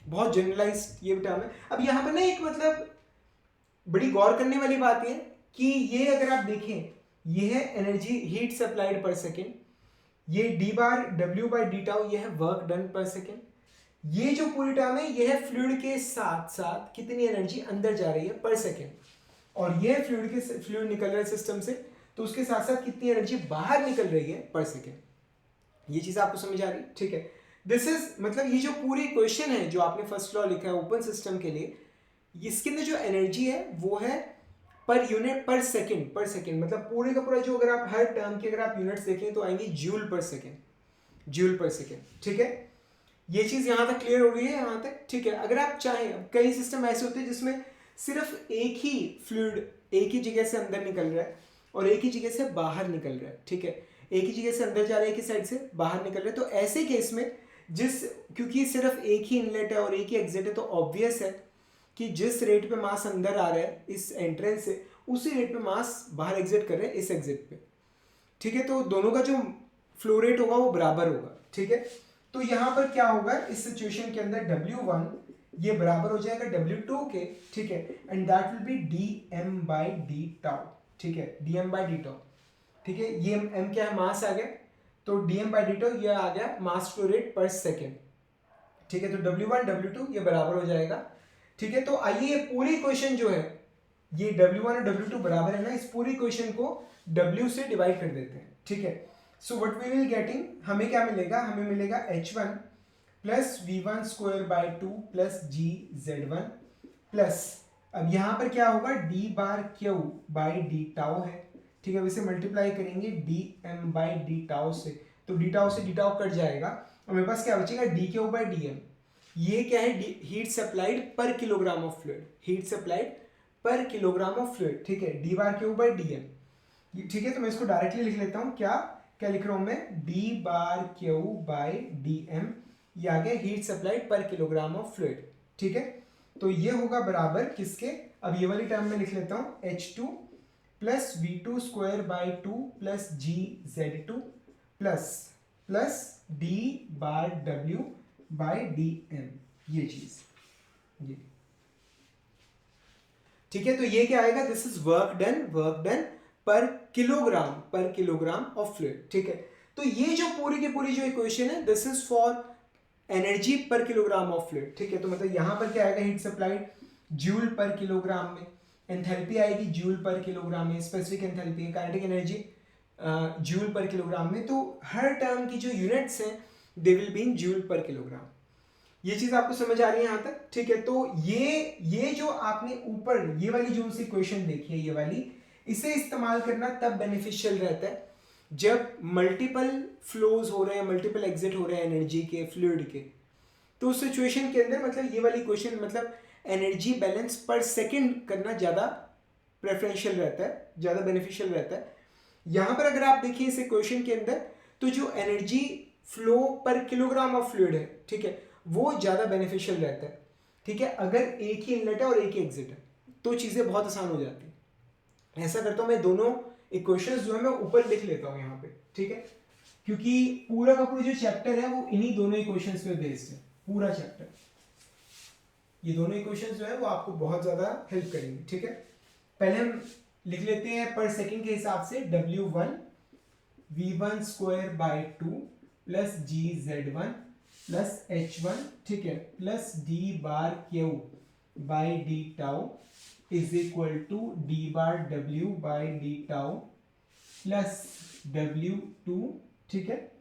बहुत जनरलाइज्ड ये टर्म है। अब यहाँ पर ना एक मतलब बड़ी गौर करने वाली बात है कि ये अगर आप देखें, ये है एनर्जी हीट सप्लाइड पर सेकेंड, ये d bar W by D tau, ये है वर्क डन पर सेकेंड। ये जो पूरी टर्म है ये है फ्लूइड के साथ साथ कितनी एनर्जी अंदर जा रही है पर सेकेंड, और ये फ्लूइड निकल रहा है सिस्टम से, तो उसके साथ साथ कितनी एनर्जी बाहर निकल रही है पर सेकेंड। ये चीज आपको समझ आ रही है, ठीक है। दिस इज मतलब ये जो पूरी क्वेश्चन है जो आपने फर्स्ट लॉ लिखा है ओपन सिस्टम के लिए, इसके अंदर जो एनर्जी है वो है पर यूनिट पर सेकेंड, मतलब पूरे का पूरा जो अगर आप हर टर्म की अगर आप यूनिट्स देखें तो आएंगी जूल पर सेकेंड, ठीक है। ये चीज यहां तक क्लियर हो रही है यहां तक, ठीक है। अगर आप चाहें, कई सिस्टम ऐसे होते हैं जिसमें सिर्फ एक ही फ्लूइड एक ही जगह से अंदर निकल रहा है, और एक ही जगह से बाहर निकल रहा है, ठीक है, एक ही जगह से अंदर जा रहा है, एक ही साइड से बाहर निकल रहा है, तो ऐसे केस में क्योंकि सिर्फ एक ही इनलेट है और एक ही एग्जिट है, तो ऑब्वियस है कि जिस रेट पे मास अंदर आ रहा है इस एंट्रेंस से, उसी रेट पे मास बाहर एग्जिट कर रहे हैं इस एग्जिट पे, ठीक है। तो दोनों का जो फ्लो रेट होगा वो बराबर होगा, ठीक है। तो यहाँ पर क्या होगा इस सिचुएशन के अंदर, W1 ये बराबर हो जाएगा W2 के, ठीक है, and that will B dm/d tau, ठीक है, dm/d टाउ, ठीक है। ये m क्या है, मास आ गया, तो dm/d टाउ ये आ गया मास फ्लो रेट पर सेकेंड, ठीक है। तो W1 W2 ये बराबर हो जाएगा, ठीक है। तो आइए ये पूरी इक्वेशन जो है, ये W1 और W2 बराबर है ना, इस पूरी इक्वेशन को W से डिवाइड कर देते हैं, ठीक है। So what we will getting, हमें क्या मिलेगा, हमें मिलेगा H1 plus V1 square by 2 plus GZ1 plus, अब यहां पर क्या होगा, d bar Q by D tau है, ठीक है। अब इसे मल्टीप्लाई करेंगे dm/d टाउ से, तो डी टाउ से डी टाउ कट जाएगा और मेरे पास क्या बचेगा, dq/dm। ये क्या है, heat supplied per kilogram of fluid, heat supplied per kilogram of fluid, ठीक है, d bar Q by dm, ठीक है। तो मैं इसको डायरेक्टली लिख लेता हूं, क्या लिख रहा हूं मैं, d bar Q by dm, ये आ गया heat supplied per kilogram of fluid, ठीक है। तो ये होगा बराबर किसके, अब ये वाली टर्म में लिख लेता हूं, H2 plus V2 square by 2 plus GZ2 plus d bar W by dm, ये चीज, ये, ठीक है। तो ये क्या आएगा, this is work done per kilogram of fluid, ठीक है। तो ये जो पूरी की पूरी जो इक्वेशन है, दिस इज फॉर एनर्जी पर किलोग्राम ऑफ फ्लूइड, ठीक है। तो मतलब यहां पर क्या आएगा, heat supplied joule per kilogram में, एंथैल्पी आएगी जूल पर किलोग्राम में, specific enthalpy kinetic energy joule per kilogram में, तो हर टर्म की जो यूनिट्स हैं they will be in joule per kilogram. ये चीज आपको समझ आ रही है यहां तक, ठीक है। तो ये जो आपने ऊपर ये वाली जो इक्वेशन देखी है, ये वाली, इसे इस्तेमाल करना तब बेनिफिशियल रहता है जब मल्टीपल फ्लोज हो रहे हैं, मल्टीपल एग्जिट हो रहे हैं एनर्जी के, फ्लूइड के, तो उस सिचुएशन के अंदर मतलब ये वाली इक्वेशन मतलब एनर्जी बैलेंस पर सेकंड करना ज़्यादा प्रेफरेंशियल रहता है, ज़्यादा बेनिफिशियल रहता है। यहाँ पर अगर आप देखिए इस इक्वेशन के अंदर, तो जो एनर्जी फ्लो पर किलोग्राम ऑफ फ्लूइड है, ठीक है, वो ज़्यादा बेनिफिशियल रहता है, ठीक है। अगर एक ही इनलेट है और एक ही एग्जिट है तो चीज़ें बहुत आसान हो जाती है। ऐसा करता हूँ मैं, दोनों इक्वेशंस जो है मैं ऊपर लिख लेता हूँ यहाँ पे, ठीक है, क्योंकि पूरा का पूरा जो चैप्टर है वो इन्हीं दोनों इक्वेशंस पे बेस्ड है, पूरा चैप्टर। ये दोनों इक्वेशंस जो है वो आपको बहुत ज्यादा हेल्प करेंगे, ठीक है। पहले हम लिख लेते हैं पर सेकंड के हिसाब से, W1 V1 square by 2 plus GZ1 plus H1, ठीक है, plus d bar Q by D tau is equal to d bar W by D tau plus W2, ठीक है,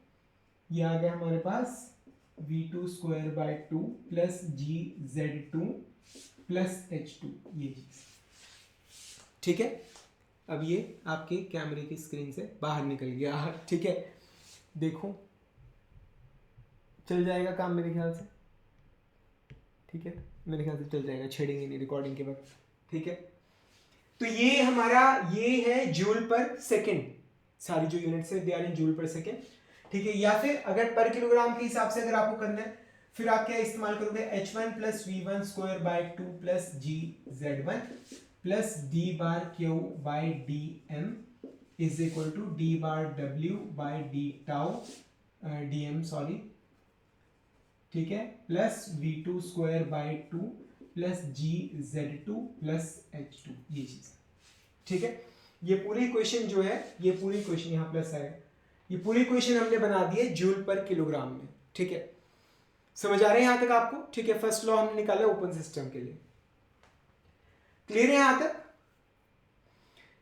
ये आ गया हमारे पास V2 square by 2 plus GZ2 plus H2, ये चीज, ठीक है। अब ये आपके कैमरे की स्क्रीन से बाहर निकल गया, ठीक है, देखो चल जाएगा काम मेरे ख्याल से, ठीक है, मेरे ख्याल से चल जाएगा, छेड़ेंगे नहीं रिकॉर्डिंग के वक्त, ठीक है। तो ये हमारा ये है जूल पर सेकेंड, सारी जो यूनिट्स है they are in joule per second, ठीक है। या फिर अगर पर किलोग्राम के हिसाब से अगर आपको करना है, फिर आप क्या इस्तेमाल करोगे, H1 plus V1 square by 2 plus GZ1 plus D bar Q by DM is equal to D bar W by D tau DM, sorry, ठीक है, plus V2 square by 2 plus GZ2 plus H2, ये चीज, ठीक है। ये पूरी equation जो है, ये पूरी इक्वेशन यहाँ प्लस आएगा, ये पूरी इक्वेशन हमने बना दी है जूल पर किलोग्राम में, ठीक है। समझ आ रहे हैं यहां तक आपको, ठीक है। फर्स्ट लॉ हमने निकाला ओपन सिस्टम के लिए, क्लियर है यहां तक,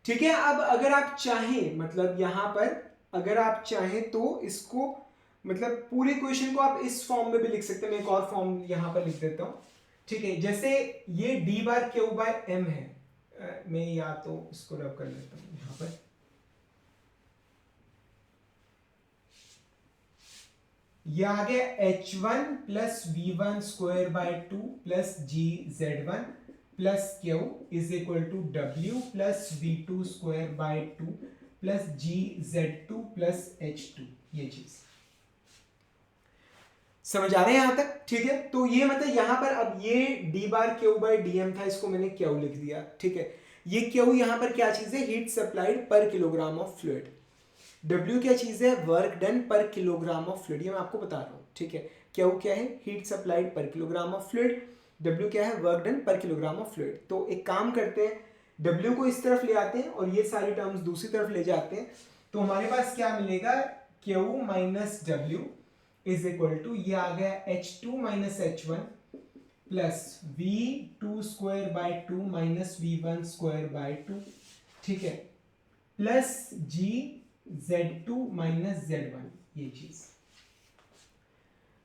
ठीक है। अब अगर आप चाहें, मतलब यहां पर अगर आप चाहें तो इसको मतलब पूरी इक्वेशन को आप इस फॉर्म में भी लिख सकते हैं, मैं एक और फॉर्म यहां पर लिख देता हूं, ठीक है। जैसे ये d bar Q bye m है, मैं या तो इसको रब कर लेता हूं यहां पर, ये आ गया H1 plus V1 square by 2 plus GZ1 plus Q is equal to W plus v2 square by 2 plus gz2 plus h2, ये चीज समझ आ रहे हैं यहां तक? ठीक है, तो ये मतलब यहां पर अब ये d bar Q bye dm था, इसको मैंने क्यू लिख दिया। ठीक है, ये क्यू यहां पर क्या चीज है? Heat supplied per kilogram of fluid. W क्या चीज है? Work done per kilogram of fluid, ये मैं आपको बता रहा हूं। ठीक है, क्यू क्या है? Heat supplied per kilogram of fluid. W क्या है? Work done per kilogram of fluid. तो एक काम करते हैं, W को इस तरफ ले आते हैं और ये सारी टर्म्स दूसरी तरफ ले जाते हैं, तो हमारे पास क्या मिलेगा? Q minus W is equal to, ये आ गया H2 minus H1 plus V2 square by 2 minus V1 square by 2। ठीक है, प्लस GZ2 माइनस Z1, ये चीज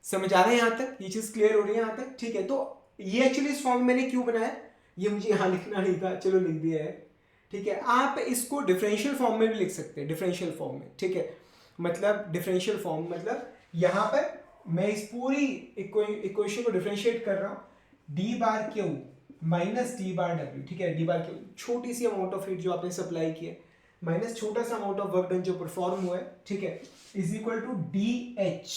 समझ आ रहा है यहां तक? ये चीज क्लियर हो रही है यहां तक? ठीक है, तो ये एक्चुअली इस फॉर्म में मैंने क्यों बनाया, ये मुझे यहां लिखना नहीं था, चलो लिख दिया है। ठीक है, आप इसको डिफरेंशियल फॉर्म में भी लिख सकते हैं, डिफरेंशियल फॉर्म में। ठीक है, मतलब डिफरेंशियल फॉर्म मतलब यहां पर मैं इस पूरी इक्वेशन को डिफरेंशिएट कर रहा हूं, D bar Q minus D bar W. ठीक है, डी बार क्यू छोटी सी अमाउंट ऑफ हीट जो आपने सप्लाई की है माइनस छोटा सा अमाउंट ऑफ वर्क डन जो परफॉर्म हुआ है। ठीक है, is equal to D H.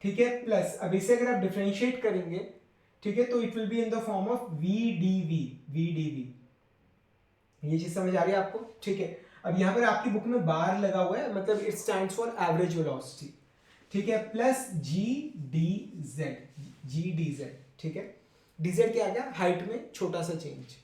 ठीक है, प्लस अब इसे अगर आप डिफरेंशिएट करेंगे, ठीक है, तो it will be in the form of V D V. ये चीज समझ आ रही है आपको? ठीक है, अब यहां पर आपकी बुक में बार लगा हुआ है, मतलब it stands for average velocity. ठीक है, प्लस जी डी जेड। ठीक है, dz क्या आ गया? हाइट में छोटा सा चेंज।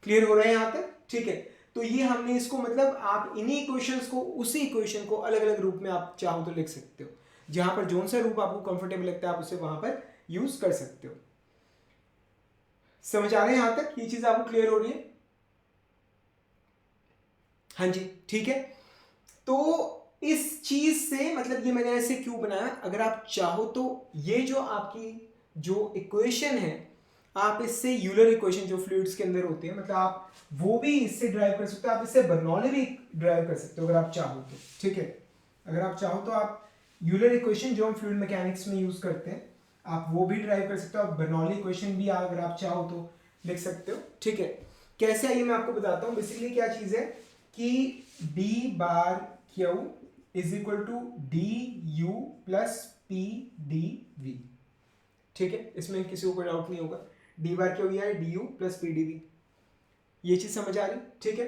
क्लियर हो रहा है यहां तक? ठीक है, तो ये हमने इसको मतलब आप इन्हीं इक्वेशंस को, उसी इक्वेशन को अलग अलग रूप में आप चाहो तो लिख सकते हो, जहां पर जोन सा रूप आपको कंफर्टेबल लगता है आप उसे वहां पर यूज कर सकते हो। समझ आ रहे हैं यहां तक? ये चीज आपको क्लियर हो रही है? हाँ जी, ठीक है, तो इस चीज से मतलब ये मैंने ऐसे क्यों बनाया, अगर आप चाहो तो ये जो आपकी जो इक्वेशन है, आप इससे यूलर इक्वेशन जो फ्लूइड्स के अंदर होती है, मतलब आप वो भी इससे ड्राइव कर सकते हो, आप इससे बर्नौली भी ड्राइव कर सकते हो अगर आप चाहो तो। ठीक है, अगर आप चाहो तो आप यूलर इक्वेशन जो हम फ्लूइड मैकेनिक्स में यूज करते हैं, आप वो भी ड्राइव कर सकते हो, आप बर्नौली इक्वेशन भी अगर आप चाहो तो लिख सकते हो। ठीक है, कैसे आइए मैं आपको बताता हूँ। बेसिकली क्या चीज है कि D bar Q is equal to D U plus P D V. ठीक है, इसमें किसी को कोई डाउट नहीं होगा, डी बार क्यू या D U plus P D V, ये चीज समझ आ रही? ठीक है,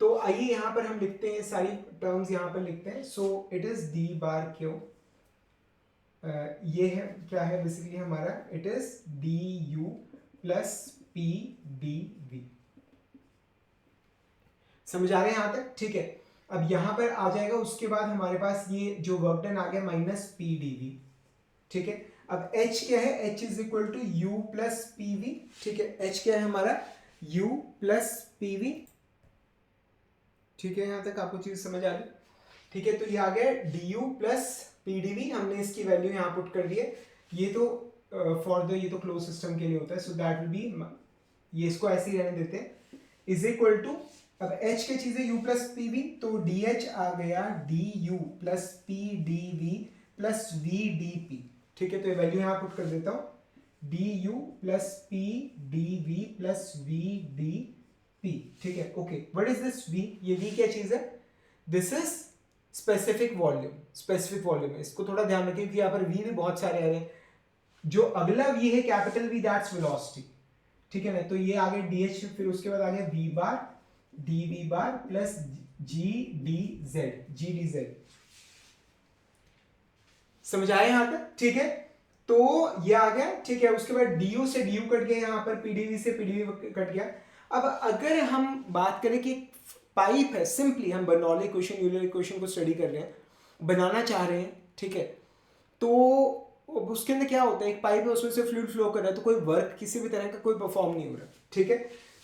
तो आइए यहां पर हम लिखते हैं, सारी टर्म्स यहां पर लिखते हैं। So it is D bar Q, ये है क्या है बेसिकली हमारा, it is D U plus P D V. समझ आ रहे हैं यहां तक? ठीक है, अब यहां पर आ जाएगा, उसके बाद हमारे पास ये जो वर्क डन आ गया माइनस पी डी वी। ठीक है, अब h क्या है? h is equal to u plus P V. ठीक है, h क्या है हमारा? u plus P V. ठीक है, यहां तक आपको चीज समझ आ रही? ठीक है, तो ये आ गया du plus P D V, हमने इसकी वैल्यू यहां पुट कर दी है। ये तो फॉर द ये तो क्लोज सिस्टम के लिए होता है, सो दैट विल बी, ये इसको ऐसे ही रहने देते हैं, इज इक्वल टू, अब h क्या चीज है? u प्लस पी वी, तो dh आ गया du plus P D V plus V D P. ठीक है, तो ये वैल्यू यहां पुट कर देता हूं, du plus P D V plus V D P. ठीक है, okay, what is this v? ये v क्या चीज है? This is specific volume. Specific volume है, इसको थोड़ा ध्यान रखिए क्योंकि यहाँ पर v भी बहुत सारे आ रहे हैं। जो अगला v है कैपिटल V, दैट्स वेलोसिटी। ठीक है ना, तो ये आ गया dh, फिर उसके बाद आ गया v bar D V bar plus G D Z. समझ आए यहां तक? ठीक है, तो ये आ गया। ठीक है, उसके बाद डी यू से डी यू कट गया, यहां पर पीडीवी से पीडीवी कट गया। अब अगर हम बात करें कि पाइप है, सिंपली हम बर्नौली इक्वेशन, यूलर इक्वेशन को स्टडी कर रहे हैं, बनाना चाह रहे हैं। ठीक है, तो उसके अंदर क्या होता है, एक पाइप है उसमें से फ्लूइड फ्लो कर रहा है, तो कोई वर्क किसी भी तरह का कोई परफॉर्म नहीं हो रहा। ठीक है,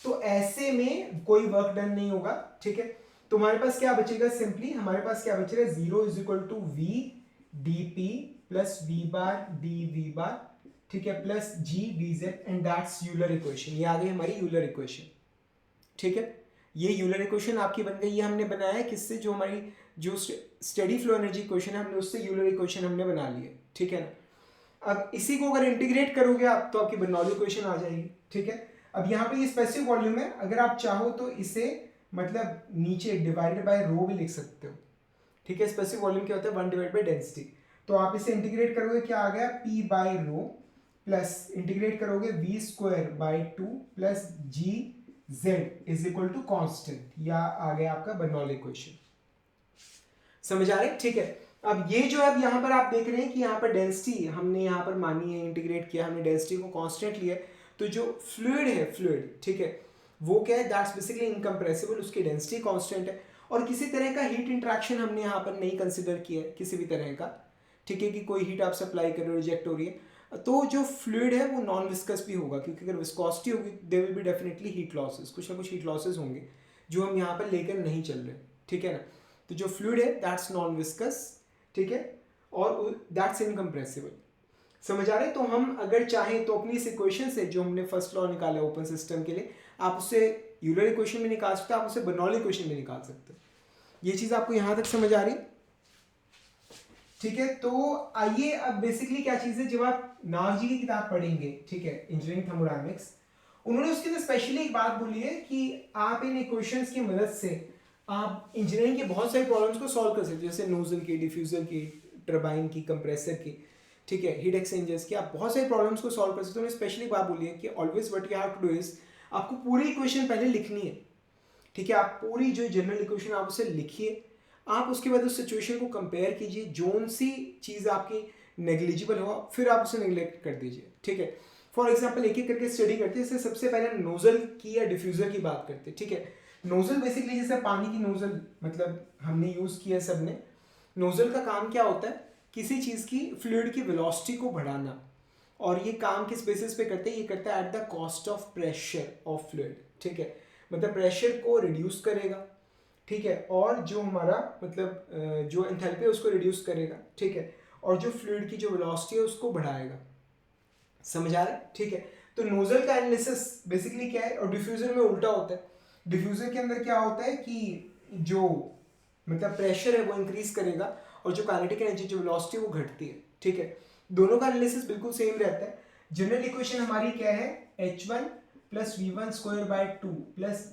तो ऐसे में कोई वर्क डन नहीं होगा। ठीक है, तो हमारे पास क्या बचेगा? सिंपली हमारे पास क्या बचेगा? 0 is equal to V D P plus V bar D V bar. ठीक है, plus G D Z, and that's Euler equation. ये आ गई हमारी यूलर इक्वेशन। ठीक है, ये यूलर इक्वेशन आपकी बन गई। ये हमने बनाया है किससे? जो हमारी जो स्टेडी फ्लो एनर्जी इक्वेशन है, हमने उससे यूलर इक्वेशन हमने बना ली है। ठीक है ना, अब इसी को अगर इंटीग्रेट करोगे आप तो आपकी बर्नौली इक्वेशन आ जाएगी। ठीक है, अब यहाँ पे ये स्पेसिफिक वॉल्यूम है, अगर आप चाहो तो इसे मतलब नीचे डिवाइडेड बाय रो भी लिख सकते हो, ठीक है। स्पेसिफिक वॉल्यूम क्या होता है, 1 डिवाइड बाय डेंसिटी। तो आप इसे इंटीग्रेट करोगे, क्या आ गया, p by rho plus integrate करोगे v square by 2 plus G Z is equal to constant, या आ गया आपका बर्नौली इक्वेशन। समझ आ रहे हैं, ठीक है। अब ये जो अब यहाँ पर आप देख रहे हैं कि यहाँ पर डेंसिटी हमने यहाँ पर मानी है, इंटीग्रेट किया हमने, डेंसिटी को कांस्टेंट लिया, तो जो फ्लूइड है, फ्लूइड, ठीक है, वो क्या है, दैट्स बेसिकली इनकम्प्रेसिबल, उसकी डेंसिटी कांस्टेंट है, और किसी तरह का हीट इंटरेक्शन हमने यहाँ पर नहीं कंसिडर किया है, किसी भी तरह का, ठीक है, कि कोई हीट आप सप्लाई कर रहे हो, रिजेक्ट हो रही है, तो जो फ्लूइड है वो नॉन विस्कस भी होगा, क्योंकि अगर विस्कोसिटी होगी there will be definitely heat losses, कुछ ना कुछ हीट लॉसेस होंगे जो हम यहाँ पर लेकर नहीं चल रहे, ठीक है ना। तो जो फ्लूइड है दैट्स नॉन विस्कस, ठीक है, और दैट्स इनकम्प्रेसिबल। समझ आ रहे हैं। तो हम अगर चाहें तो अपनी इस इक्वेशन से जो हमने फर्स्ट लॉ निकाला है ओपन सिस्टम के लिए, आप उसे यूलर इक्वेशन में निकाल सकते हो, आप उसे बर्नौली इक्वेशन में निकाल सकते हो। ये चीज़ आपको यहाँ तक समझ आ रही, ठीक है। तो आइए अब बेसिकली क्या चीज़ है, जब आप नाग जी की किताब पढ़ेंगे, ठीक है, इंजीनियरिंग थर्मोडायनेमिक्स, उन्होंने उसके अंदर स्पेशली एक बात बोली है कि आप इन इक्वेशंस की मदद से आप इंजीनियरिंग के बहुत सारे प्रॉब्लम्स को सॉल्व कर सकते हो, जैसे नोजल की, डिफ्यूजर की, टर्बाइन की, कंप्रेसर की, ठीक है, हीट एक्सचेंजर्स की, आप बहुत सारे प्रॉब्लम्स को सॉल्व कर सकते हो। उन्होंने स्पेशली बात बोली है कि always what you have to do is, आपको पूरी इक्वेशन पहले लिखनी है, ठीक है, आप पूरी जो जनरल इक्वेशन आप उसे लिखिए, आप उसके बाद उस सिचुएशन को कंपेयर कीजिए, जोन सी चीज़ आपकी नेग्लिजिबल हो फिर आप उसे नेग्लेक्ट कर दीजिए, ठीक है। फॉर एग्जाम्पल एक एक करके स्टडी करते हैं, जैसे सबसे पहले नोजल की या डिफ्यूजर की बात करते हैं, ठीक है। नोजल बेसिकली जैसे पानी की नोजल मतलब हमने यूज़ किया सबने, नोजल का काम क्या होता है, किसी चीज़ की फ्लूइड की वेलोसिटी को बढ़ाना, और ये काम किस बेसिस पे करते हैं, ये करता है at the cost of pressure of fluid, ठीक है, मतलब प्रेशर को रिड्यूस करेगा, ठीक है, और जो हमारा मतलब जो एंथैल्पी है उसको रिड्यूस करेगा, ठीक है, और जो फ्लूइड की जो वेलोसिटी है उसको बढ़ाएगा। समझ आ रहा है, ठीक है। तो नोजल का एनालिसिस बेसिकली क्या है, और डिफ्यूजर में उल्टा होता है। डिफ्यूजर के अंदर क्या होता है कि जो मतलब प्रेशर है वो इंक्रीज करेगा, और जो काइनेटिक एनर्जी, जो वेलोसिटी वो घटती है, ठीक है। दोनों का एनालिसिस बिल्कुल सेम रहता है। जनरल इक्वेशन हमारी क्या है, h1 plus v1 square by 2 plus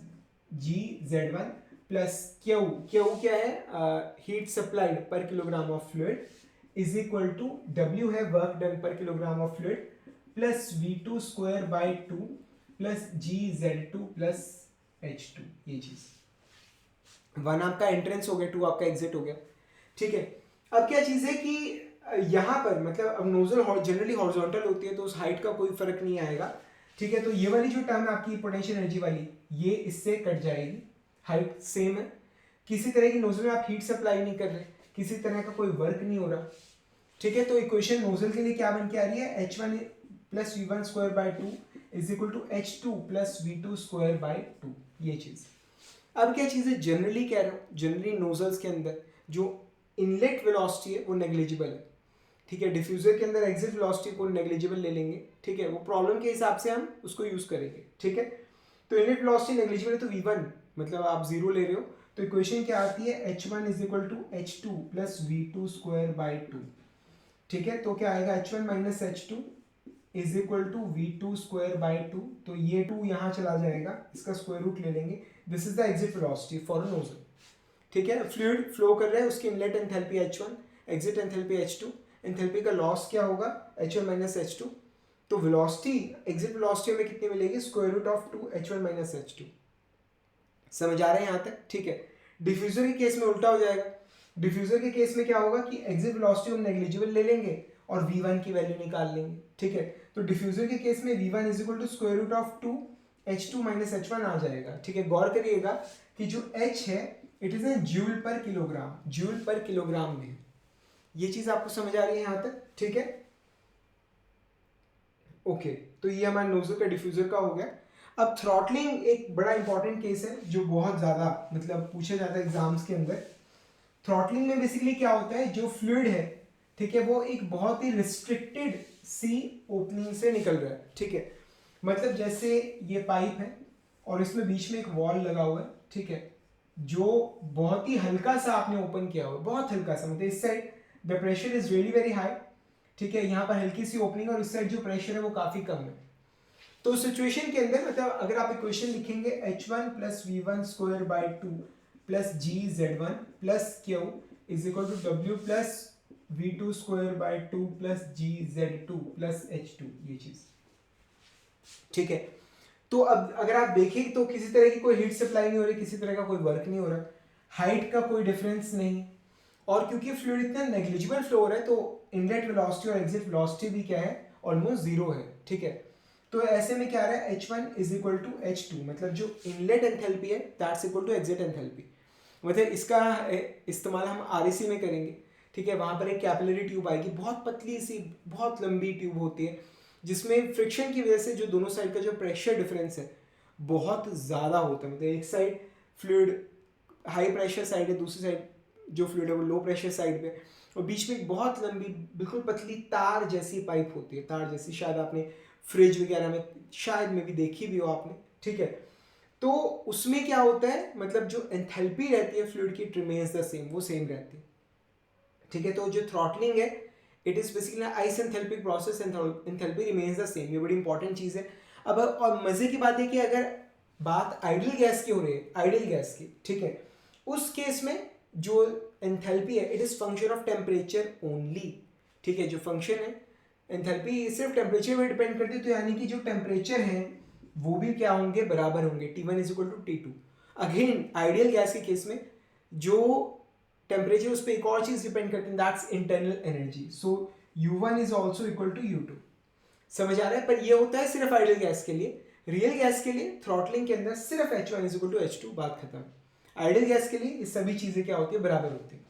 gz1 plus Q, Q क्या है, heat supplied per kilogram of fluid, is equal to W है work done per kilogram of fluid, plus v2 square by 2 plus gz2 plus h2। ये चीज 1 आपका entrance हो गया, 2 आपका exit हो गया, ठीक है। अब क्या चीज है कि यहाँ पर मतलब अब नोजल जनरली हॉरिजॉन्टल होती है तो उस हाइट का कोई फर्क नहीं आएगा, ठीक है। तो ये वाली जो टर्म है आपकी पोटेंशियल एनर्जी वाली, ये इससे कट जाएगी, हाइट सेम है, किसी तरह की नोजल में आप हीट सप्लाई नहीं कर रहे, किसी तरह का कोई वर्क नहीं हो रहा, ठीक है। तो इक्वेशन नोजल के लिए क्या बन के आ रही है, h1 plus v1 square by 2 is equal to h2 plus v2 square by 2, ये चीज। अब क्या चीज़ है, जनरली कह रहा हूँ, जनरली नोजल्स के अंदर जो इनलेट वेलोसिटी है वो नेग्लिजिबल है, ठीक है। डिफ्यूजर के अंदर एग्जिट वेलोसिटी को नेग्लिजिबल ले लेंगे, ठीक है, वो प्रॉब्लम के हिसाब से हम उसको यूज करेंगे, ठीक है। तो इनलेट वेलोसिटी नेग्लिजिबल है तो v1 मतलब आप जीरो ले रहे हो, तो इक्वेशन क्या आती है, h1 is equal to h2 plus v2 square by 2, ठीक है। तो क्या आएगा, h1 minus h2 is equal to v2 square by 2, तो ये 2 यहाँ चला जाएगा, इसका स्क्वायर रूट ले लेंगे, this is the exit velocity for a nozzle, ठीक है। फ्लूइड फ्लो कर रहा है, उसकी inlet enthalpy h1, exit enthalpy h2, enthalpy का लॉस क्या होगा, h1 माइनस h2, तो वेलोसिटी एग्जिट वेलोसिटी में कितनी मिलेगी, square root of 2 h1 minus h2। समझ आ रहे हैं यहाँ तक, ठीक है। डिफ्यूजर के केस में उल्टा हो जाएगा, डिफ्यूजर के केस में क्या होगा कि एग्जिट वेलोसिटी हम नेग्लिजिबल ले लेंगे और v1 की वैल्यू निकाल लेंगे, ठीक है। तो डिफ्यूजर के केस में v1 is equal to square root of 2 h2 minus h1 आ जाएगा, ठीक है। गौर करिएगा कि जो h है it is an joule per kilogram, joule per kilogram में, ये चीज आपको समझ आ रही है यहाँ तक, ठीक है। ओके, तो ये हमारा नोजल का डिफ्यूजर का हो गया। अब थ्रॉटलिंग एक बड़ा इंपॉर्टेंट केस है जो बहुत ज़्यादा मतलब पूछा जाता है एग्जाम्स के अंदर। थ्रॉटलिंग में बेसिकली क्या होता है, जो फ्लूइड है, ठीक है, वो एक बहुत ही रिस्ट्रिक्टेड सी ओपनिंग से निकल रहा है, ठीक है। मतलब जैसे ये पाइप है और इसमें बीच में एक वॉल लगा हुआ है, ठीक है, जो बहुत ही हल्का सा आपने ओपन किया हुआ है, बहुत हल्का सा, मतलब इस side the pressure is really very high, ठीक है, यहाँ पर हल्की सी ओपनिंग और इस साइड जो प्रेशर है वो काफ़ी कम है। तो सिचुएशन के अंदर मतलब अगर आप इक्वेशन लिखेंगे h1 plus v1 square by 2 plus G z1 plus Q is equal to w plus v2 square by 2 plus G z2 plus h2, ये चीज ठीक है। तो अब अगर आप देखें तो किसी तरह की कोई हीट सप्लाई नहीं हो रही, किसी तरह का कोई वर्क नहीं हो रहा, हाइट का कोई डिफरेंस नहीं, और क्योंकि फ्लूइड इतना नेग्लिजिबल फ्लो हो रहा है तो इनलेट वेलोसिटी और एग्जिट वेलोसिटी भी क्या है, ऑलमोस्ट जीरो है, ठीक है। तो ऐसे में क्या आ रहा है, h1 is equal to h2, मतलब जो इनलेट एंथैल्पी है that's equal to exit enthalpy. मतलब इसका इस्तेमाल हम आरएसी में करेंगे, ठीक है। वहां पर एक कैपिलरी ट्यूब आएगी, बहुत पतली सी बहुत लंबी ट्यूब होती है, जिसमें फ्रिक्शन की वजह से जो दोनों साइड का जो प्रेशर डिफरेंस है बहुत ज़्यादा होता है। मतलब एक side fluid high pressure side है, दूसरी साइड जो फ्लूइड है वो लो प्रेशर साइड पे, और बीच में एक बहुत लंबी बिल्कुल पतली तार जैसी पाइप होती है, तार जैसी, शायद आपने फ्रिज वगैरह में शायद में भी देखी भी हो आपने, ठीक है। तो उसमें क्या होता है, मतलब जो एंथैल्पी रहती है फ्लूइड की, इट रिमेन्स द सेम, वो सेम रहती है, ठीक है। तो जो थ्रॉटलिंग है it is basically isenthalpic process, enthalpy remains the same, ये बड़ी इंपॉर्टेंट चीज़ है। अब और मज़े की बात है कि अगर बात आइडियल गैस की हो रही है, आइडियल गैस की, ठीक है, उस केस में जो एंथैल्पी है it is function of temperature only, ठीक है। जो फंक्शन है एंथैल्पी सिर्फ टेम्परेचर पे डिपेंड करती है, तो यानी कि जो टेम्परेचर है वो भी क्या होंगे, बराबर होंगे, T1 is equal to T2। Again ideal gas के केस में जो टेम्परेचर उस पर एक और चीज डिपेंड करती है, that's internal energy, so U1 is also equal to U2। समझ आ रहा है, पर ये होता है सिर्फ आइडियल गैस के लिए। रियल गैस के लिए थ्रॉटलिंग के अंदर सिर्फ H1 is equal to H2, बात खत्म। आइडियल गैस के लिए ये सभी चीजें क्या होती है, बराबर होती है।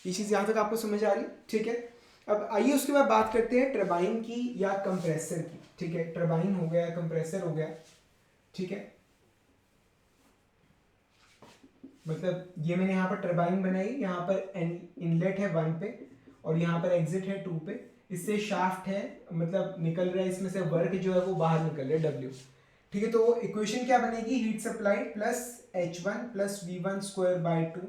ये चीज यहां तक आपको समझ आ रही है, ठीक है। अब आइए उसके बाद बात करते हैं टरबाइन की या कंप्रेसर की, ठीक है। टरबाइन हो गया, कंप्रेसर हो गया, ठीक है। मतलब ये मैंने यहाँ पर टरबाइन बनाई, यहाँ पर इनलेट है 1 पे और यहाँ पर एग्जिट है 2 पे, इससे शाफ्ट है, मतलब निकल रहा है इसमें से वर्क जो है वो बाहर निकल रहा है, W, ठीक है। तो इक्वेशन क्या बनेगी, heat supplied plus H1 plus V1 square by 2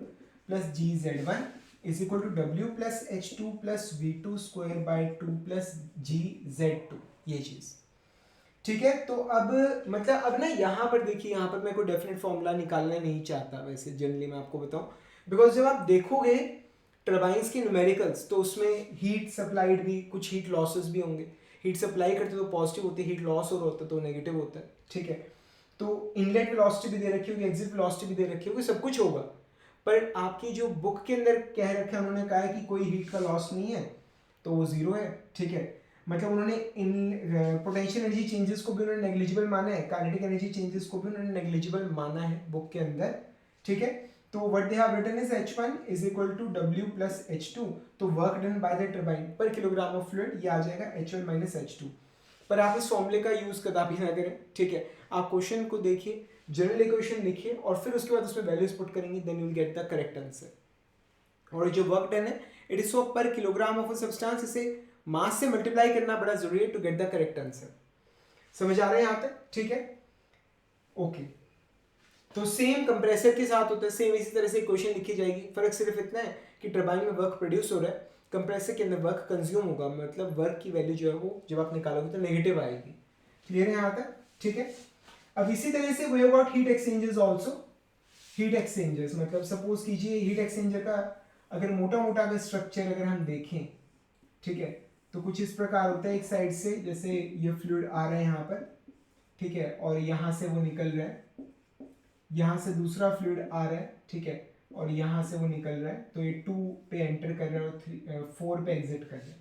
plus G Z1 is equal to W plus H2 plus V2 square by 2 plus G Z2, ये चीज, ठीक है। तो अब मतलब अब ना यहाँ पर देखिए, यहाँ पर मैं कोई डेफिनेट फॉर्मूला निकालना नहीं चाहता वैसे जनरली, मैं आपको बताऊं, बिकॉज जब आप देखोगे टर्बाइंस के न्यूमेरिकल्स तो उसमें हीट सप्लाइड भी, कुछ हीट लॉसेस भी होंगे। हीट सप्लाई करते तो पॉजिटिव होती है, हीट लॉस हो रहा होता तो नेगेटिव होता है, ठीक है। तो इनलेट वेलोसिटी भी दे रखी होगी, एग्जिट वेलोसिटी भी दे रखी होगी, सब कुछ होगा, पर आपकी जो बुक के अंदर कह रखा है, उन्होंने कहा है कि कोई हीट का लॉस नहीं है तो वो जीरो है, ठीक है। मतलब उन्होंने इन पोटेंशियल एनर्जी चेंजेस को भी उन्होंने नेग्लिजिबल माना है, काइनेटिक एनर्जी चेंजेस को भी उन्होंने नेग्लिजिबल माना है बुक के अंदर, ठीक है। तो what they have written is H1 is equal to W plus H2, तो work done by the turbine per kilogram of fluid ये आ जाएगा H1 माइनस H2। पर आप इस फॉर्मूले का यूज कदापि ना करें, ठीक है। आप क्वेश्चन को देखिए, जनरल इक्वेशन लिखिए और फिर उसके बाद उसमें वैल्यूज पुट करेंगे, then you will get the correct answer. और जो वर्क डन है it is for per kilogram of a substance, इसे मास से मल्टीप्लाई करना बड़ा जरूरी है to get the correct answer. समझ आ रहा है यहां तक, ठीक है, ओके। तो सेम कंप्रेसर के साथ होता है, सेम इसी तरह से क्वेश्चन लिखी जाएगी। फर्क सिर्फ इतना है कि टरबाइन में वर्क प्रोड्यूस हो रहा है, कंप्रेसर के अंदर वर्क कंज्यूम होगा, मतलब वर्क की वैल्यू जो है वो जब आप निकालोगे तो नेगेटिव आएगी। क्लियर है यहां तक, ठीक है। अब इसी तरह से we have got heat exchangers also. Heat exchangers मतलब सपोज कीजिए हीट एक्सचेंजर का अगर मोटा मोटा अगर स्ट्रक्चर अगर हम देखें, ठीक है, तो कुछ इस प्रकार होता है। एक साइड से जैसे ये फ्लूइड आ रहा है यहाँ पर, ठीक है, और यहाँ से वो निकल रहा है, यहाँ से दूसरा फ्लूइड आ रहा है, ठीक है, और यहाँ से वो निकल रहा है, तो ये 2 पे एंटर कर रहा है और 4 पे एग्जिट कर रहा है,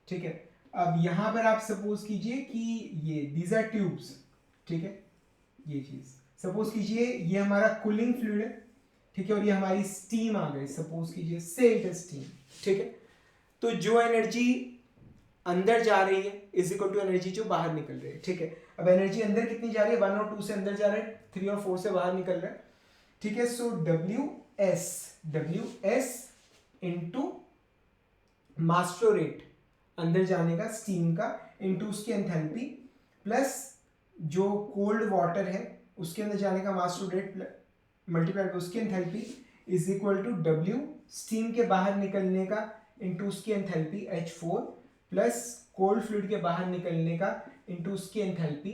ठीक है। अब यहाँ पर आप सपोज कीजिए कि ये दीज आर ट्यूब्स, ठीक है, ये चीज सपोज कीजिए ये हमारा कूलिंग फ्लूइड है, ठीक है, और ये हमारी स्टीम आ गई, सपोज कीजिए से इट इज स्टीम, ठीक है। तो जो एनर्जी अंदर जा रही है इज इक्वल टू एनर्जी जो बाहर निकल रही है, ठीक है। अब एनर्जी अंदर कितनी जा रही है, 1 और 2 से अंदर जा रहा है, 3 और 4 से बाहर निकल रहा है, ठीक है। So W S into mass flow rate अंदर जाने का स्टीम का इंटू उसकी एंथैल्पी प्लस जो कोल्ड वाटर है उसके अंदर जाने का मास फ्लो रेट मल्टीप्लाइड उसकी enthalpy is equal to W steam के बाहर निकलने का इंटू उसकी enthalpy H4 plus cold fluid के बाहर निकलने का इंटू उसकी एंथैल्पी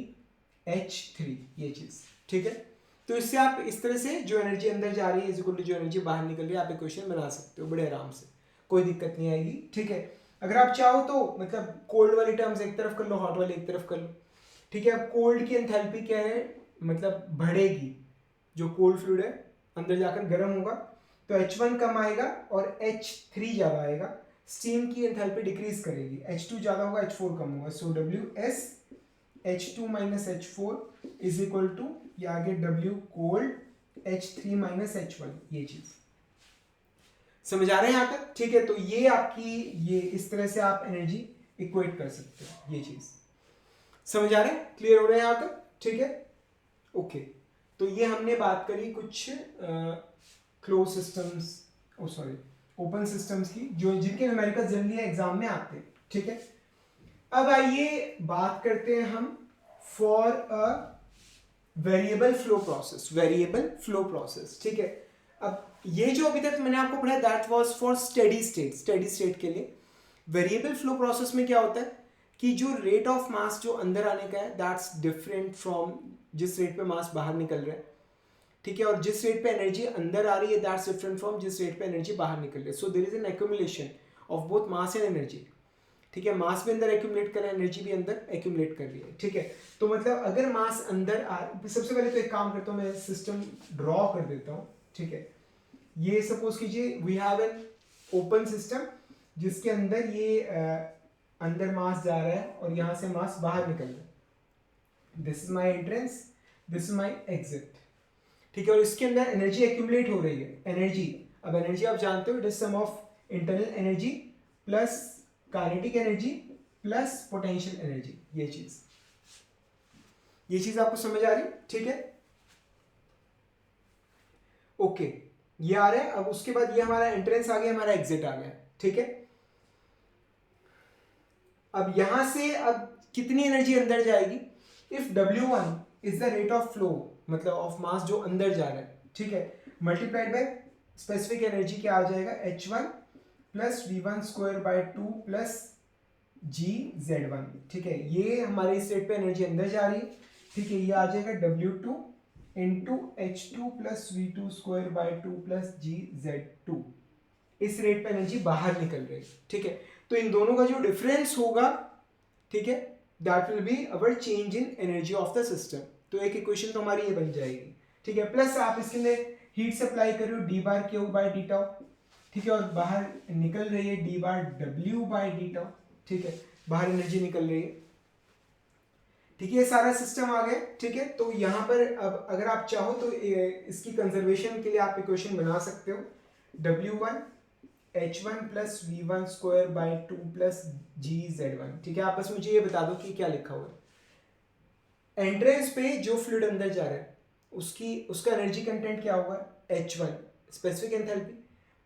H3, ये चीज, ठीक है। तो इससे आप इस तरह से जो एनर्जी अंदर जा रही है इज इक्वल टू जो एनर्जी बाहर निकल रही है, आप इक्वेशन बना सकते हो बड़े आराम से, कोई दिक्कत नहीं आएगी, ठीक है। अगर आप चाहो तो मतलब कोल्ड वाली टर्म्स एक तरफ कर लो, हॉट वाली एक तरफ कर लो, ठीक है। अब कोल्ड की एंथैल्पी क्या है, मतलब बढ़ेगी, जो कोल्ड फ्लूइड है अंदर जाकर गर्म होगा तो H1 कम आएगा और H3 ज़्यादा आएगा, स्टीम की एंथैल्पी डिक्रीज करेगी, H2 ज़्यादा होगा, H4 कम होगा, so WS H2 minus H4 is equal to, ये आगे W cold H3 minus H1, ये चीज समझ आ रहे हैं यहाँ तक, ठीक है। तो ये आपकी, ये इस तरह से आप एनर्जी इक्वेट कर सकते हो, ये चीज समझ आ रहे हैं, क्लियर हो रहे हैं यहाँ तक, ठीक है, ओके। तो ये हमने बात करी कुछ क्लोज सिस्टम्स, ओ सॉरी ओपन सिस्टम्स की, जो जिनके न्यूमेरिकल जनरली एग्जाम में आते हैं, ठीक है। अब आइए बात करते हैं हम for a variable flow process, variable flow process, ठीक है। अब ये जो अभी तक मैंने आपको पढ़ाया that was for steady state, steady state के लिए। वेरिएबल फ्लो प्रोसेस में क्या होता है कि जो रेट ऑफ मास जो अंदर आने का है दैट्स डिफरेंट फ्रॉम जिस रेट पे मास बाहर निकल रहा है, ठीक है। और जिस रेट पे एनर्जी अंदर आ रही है दैट्स डिफरेंट फ्रॉम जिस रेट पे एनर्जी बाहर निकल रही है, so there is an accumulation of both mass and energy, ठीक है। मास भी अंदर एक्यूमुलेट कर रहा है, एनर्जी भी अंदर एक्यूमुलेट कर रही है, ठीक है। तो मतलब अगर मास अंदर आ, सबसे पहले तो एक काम करता हूँ, मैं सिस्टम ड्रॉ कर देता हूँ, ठीक है। ये सपोज कीजिए we have an open system जिसके अंदर ये अंदर मास जा रहा है और यहाँ से मास बाहर निकल रहा है, this is my entrance, this is my exit, ठीक है। और इसके अंदर एनर्जी एक्यूमुलेट हो रही है, एनर्जी, अब एनर्जी आप जानते हो it is sum of internal energy plus kinetic energy plus potential energy, ये चीज आपको समझ आ रही, ठीक है, ओके। ये आ रहा है, अब उसके बाद ये हमारा एंट्रेंस आ गया, हमारा एग्जिट आ गया, ठीक है। अब यहां से अब कितनी एनर्जी अंदर जाएगी, if W1 is the rate of flow, मतलब ऑफ मास जो अंदर जा रहा है, ठीक है, मल्टीप्लाइड बाय स्पेसिफिक एनर्जी क्या आ जाएगा, H1 plus V1 square by 2 plus GZ1, ठीक है। ये हमारे इस रेट पे एनर्जी अंदर जा रही है, ठीक है। ये आ जाएगा W2 into H2 plus V2 square by 2 plus GZ2, इस रेट पे एनर्जी बाहर निकल रही है, ठीक है। तो इन दोनों का जो डिफरेंस होगा, ठीक है, that will be our change in energy of the system. तो एक इक्वेशन तो हमारी ये बन जाएगी, ठीक है। प्लस आप इसके लिए हीट सप्लाई कर रहे हो d bar Q by D tau, ठीक है, और बाहर निकल रही है d bar W by D tau, ठीक है, बाहर एनर्जी निकल रही है, ठीक है। ये सारा सिस्टम आ गया, ठीक है। तो यहाँ पर अब अगर आप चाहो तो इसकी कंजर्वेशन के लिए आप इक्वेशन बना सकते हो, W1 H1 plus V1 square by 2 plus GZ1, ठीक है। आप बस मुझे ये बता दो कि क्या लिखा हुआ है। एंट्रेंस पे जो फ्लूइड अंदर जा रहा है उसका एनर्जी कंटेंट क्या होगा, H1 specific enthalpy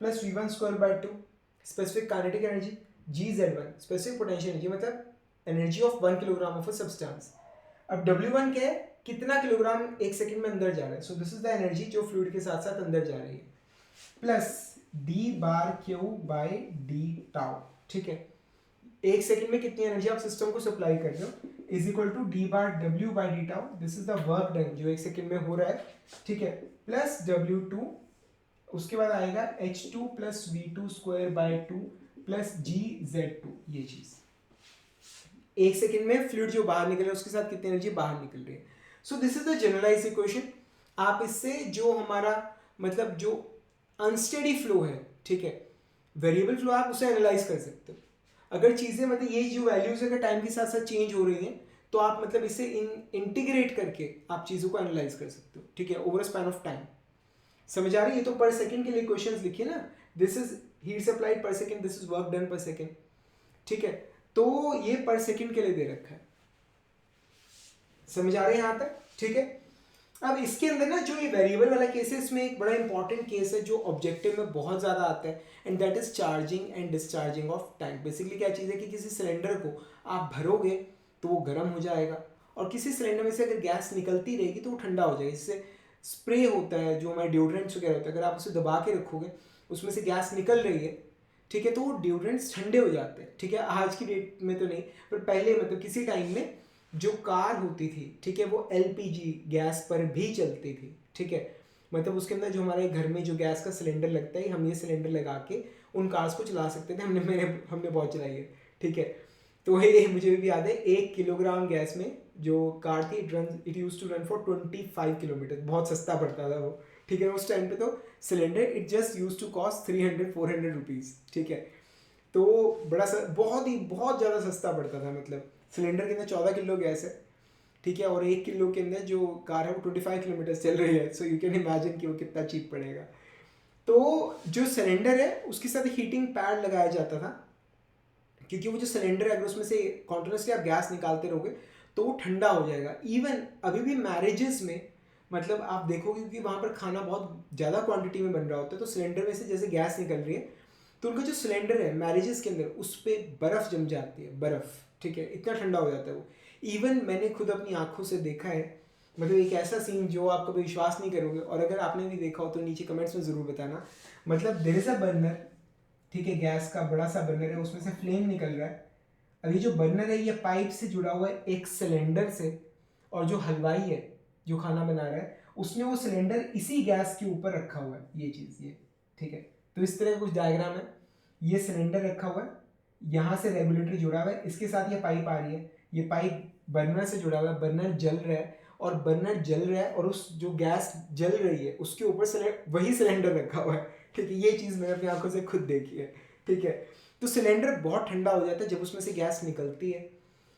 plus V1 square by 2 specific kinetic energy, GZ1 specific potential energy, मतलब energy of 1 kilogram of a substance. अब W1 क्या है, कितना किलोग्राम एक सेकंड में अंदर जा रहा है, so this is the energy जो फ्लूइड के साथ साथ अंदर जा रही है, plus d bar Q by D tau, ठीक है। एक सेकंड में कितनी एनर्जी आप सिस्टम को सप्लाई कर रहे हो is equal to d bar W by D tau, this is the work done जो एक सेकंड में हो रहा है, ठीक है, प्लस W2, उसके बाद आएगा H2 plus V2 square by 2 plus GZ2, ये चीज एक सेकंड में फ्लूइड जो बाहर निकल रहा है उसके साथ कितनी एनर्जी बाहर निकल रही है। So this is the generalize equation. आप इससे जो हमारा मतलब जो अनस्टेडी फ्लो है, ठीक है, वेरिएबल फ्लो, आप उसे एनालाइज कर सकते हो। अगर चीजें मतलब ये जो वैल्यूज अगर टाइम के साथ साथ चेंज हो रही हैं तो आप मतलब इसे इंटीग्रेट करके आप चीजों को एनालाइज कर सकते हो, ठीक है, ओवर स्पैन ऑफ टाइम। समझ आ रही है? तो पर सेकंड के लिए क्वेश्चंस लिखिए ना, दिस इज हीट सप्लाइड पर second, this is work done पर सेकंड, ठीक है। तो ये पर सेकंड के लिए दे रखा है, समझ आ रहे हैं यहां तक, ठीक है। अब इसके अंदर ना जो ये वेरिएबल वाला केस है, इसमें एक बड़ा इंपॉर्टेंट केस है जो ऑब्जेक्टिव में बहुत ज्यादा आता है, and that is charging and discharging of tank. Basically क्या चीज है कि किसी सिलेंडर को आप भरोगे तो वो गर्म हो जाएगा, और किसी सिलेंडर में से अगर गैस निकलती रहेगी तो वो ठंडा हो जाएगा। जिससे स्प्रे होता है जो हमारे डिओड्रेंट्स वगैरह होता है, अगर आप उसे दबा के रखोगे उसमें से गैस निकल रही है, ठीक है, तो वो डिओड्रेंट्स ठंडे हो जाते हैं, ठीक है। आज की डेट में तो नहीं, पर पहले मतलब किसी टाइम में जो कार होती थी, ठीक है, वो एलपीजी गैस पर भी चलती थी, ठीक है। मतलब उसके अंदर जो हमारे घर में जो गैस का सिलेंडर लगता है, हम ये सिलेंडर लगा के उन कार्स को चला सकते थे। हमने बहुत चलाई है, ठीक है। तो ये मुझे भी याद है, 1 किलोग्राम गैस में जो कार थी, it use to run for 25 kilometre. बहुत सस्ता पड़ता था वो, ठीक है। उस टाइम पे तो cylinder it just use to cost 300-400 rupees, ठीक है। तो बहुत ज़्यादा सस्ता पड़ता था। मतलब सिलेंडर के अंदर 14 किलो गैस है, ठीक है, और 1 किलो के अंदर जो कार है वो 25 किलोमीटर चल रही है। सो यू कैन इमेजिन कि वो कितना चीप पड़ेगा। तो जो सिलेंडर है उसके साथ हीटिंग पैड लगाया जाता था, क्योंकि वो जो सिलेंडर है, अगर उसमें से कॉन्टिन्यूसली आप गैस निकालते रहोगे तो वो ठंडा हो जाएगा। इवन अभी भी मैरिजेस में, मतलब आप देखोगे कि वहाँ पर खाना बहुत ज़्यादा क्वांटिटी में बन रहा होता है, तो सिलेंडर में से जैसे गैस निकल रही है, तो उनका जो सिलेंडर है मैरिजेस के अंदर, उस पर बर्फ़ जम जाती है, बर्फ़, ठीक है, इतना ठंडा हो जाता है वो। इवन मैंने खुद अपनी आंखों से देखा है। मतलब एक ऐसा सीन जो आप कभी विश्वास नहीं करोगे, और अगर आपने भी देखा हो तो नीचे कमेंट्स में ज़रूर बताना। मतलब देयर इज़ अ बर्नर, ठीक है, गैस का बड़ा सा बर्नर है, उसमें से फ्लेम निकल रहा है। अब ये जो बर्नर है ये पाइप से जुड़ा हुआ है एक सिलेंडर से, और जो हलवाई है जो खाना बना रहा है उसने वो सिलेंडर इसी गैस के ऊपर रखा हुआ है, ये चीज़ ये, ठीक है। तो इस तरह का कुछ डायग्राम है। ये सिलेंडर रखा हुआ है, यहाँ से रेगुलेटर जुड़ा हुआ है, इसके साथ ये पाइप आ रही है, ये पाइप बर्नर से जुड़ा हुआ है, बर्नर जल रहा है, और बर्नर जल रहा है और उस जो गैस जल रही है उसके ऊपर वही सिलेंडर रखा हुआ है, ठीक है। ये चीज़ मैंने अपनी आंखों से खुद देखी है, ठीक है। तो सिलेंडर बहुत ठंडा हो जाता है जब उसमें से गैस निकलती है,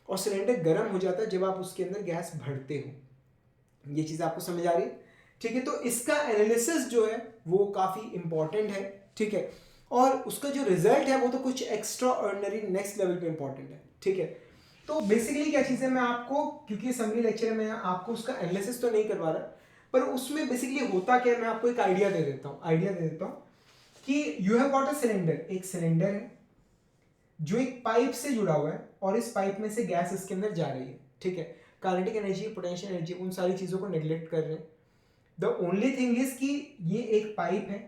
और सिलेंडर गर्म हो जाता है जब आप उसके अंदर गैस भरते हो। ये चीज़ आपको समझ आ रही है, ठीक है। तो इसका एनालिसिस जो है वो काफ़ी इंपॉर्टेंट है, ठीक है। और उसका जो रिजल्ट है वो तो कुछ एक्स्ट्रा ऑर्डिनरी नेक्स्ट लेवल पे इंपॉर्टेंट है, ठीक है। तो बेसिकली क्या चीज़ है, मैं आपको, क्योंकि समरी लेक्चर में मैं आपको उसका एनालिसिस तो नहीं करवा रहा, पर उसमें बेसिकली होता क्या है, मैं आपको एक आइडिया दे देता हूँ कि you have got a cylinder, एक सिलेंडर है जो एक पाइप से जुड़ा हुआ है, और इस पाइप में से गैस इसके अंदर जा रही है, ठीक है। काइनेटिक एनर्जी, पोटेंशियल एनर्जी, उन सारी चीज़ों को नेग्लेक्ट कर रहे हैं। द ओनली थिंग इज कि ये एक पाइप है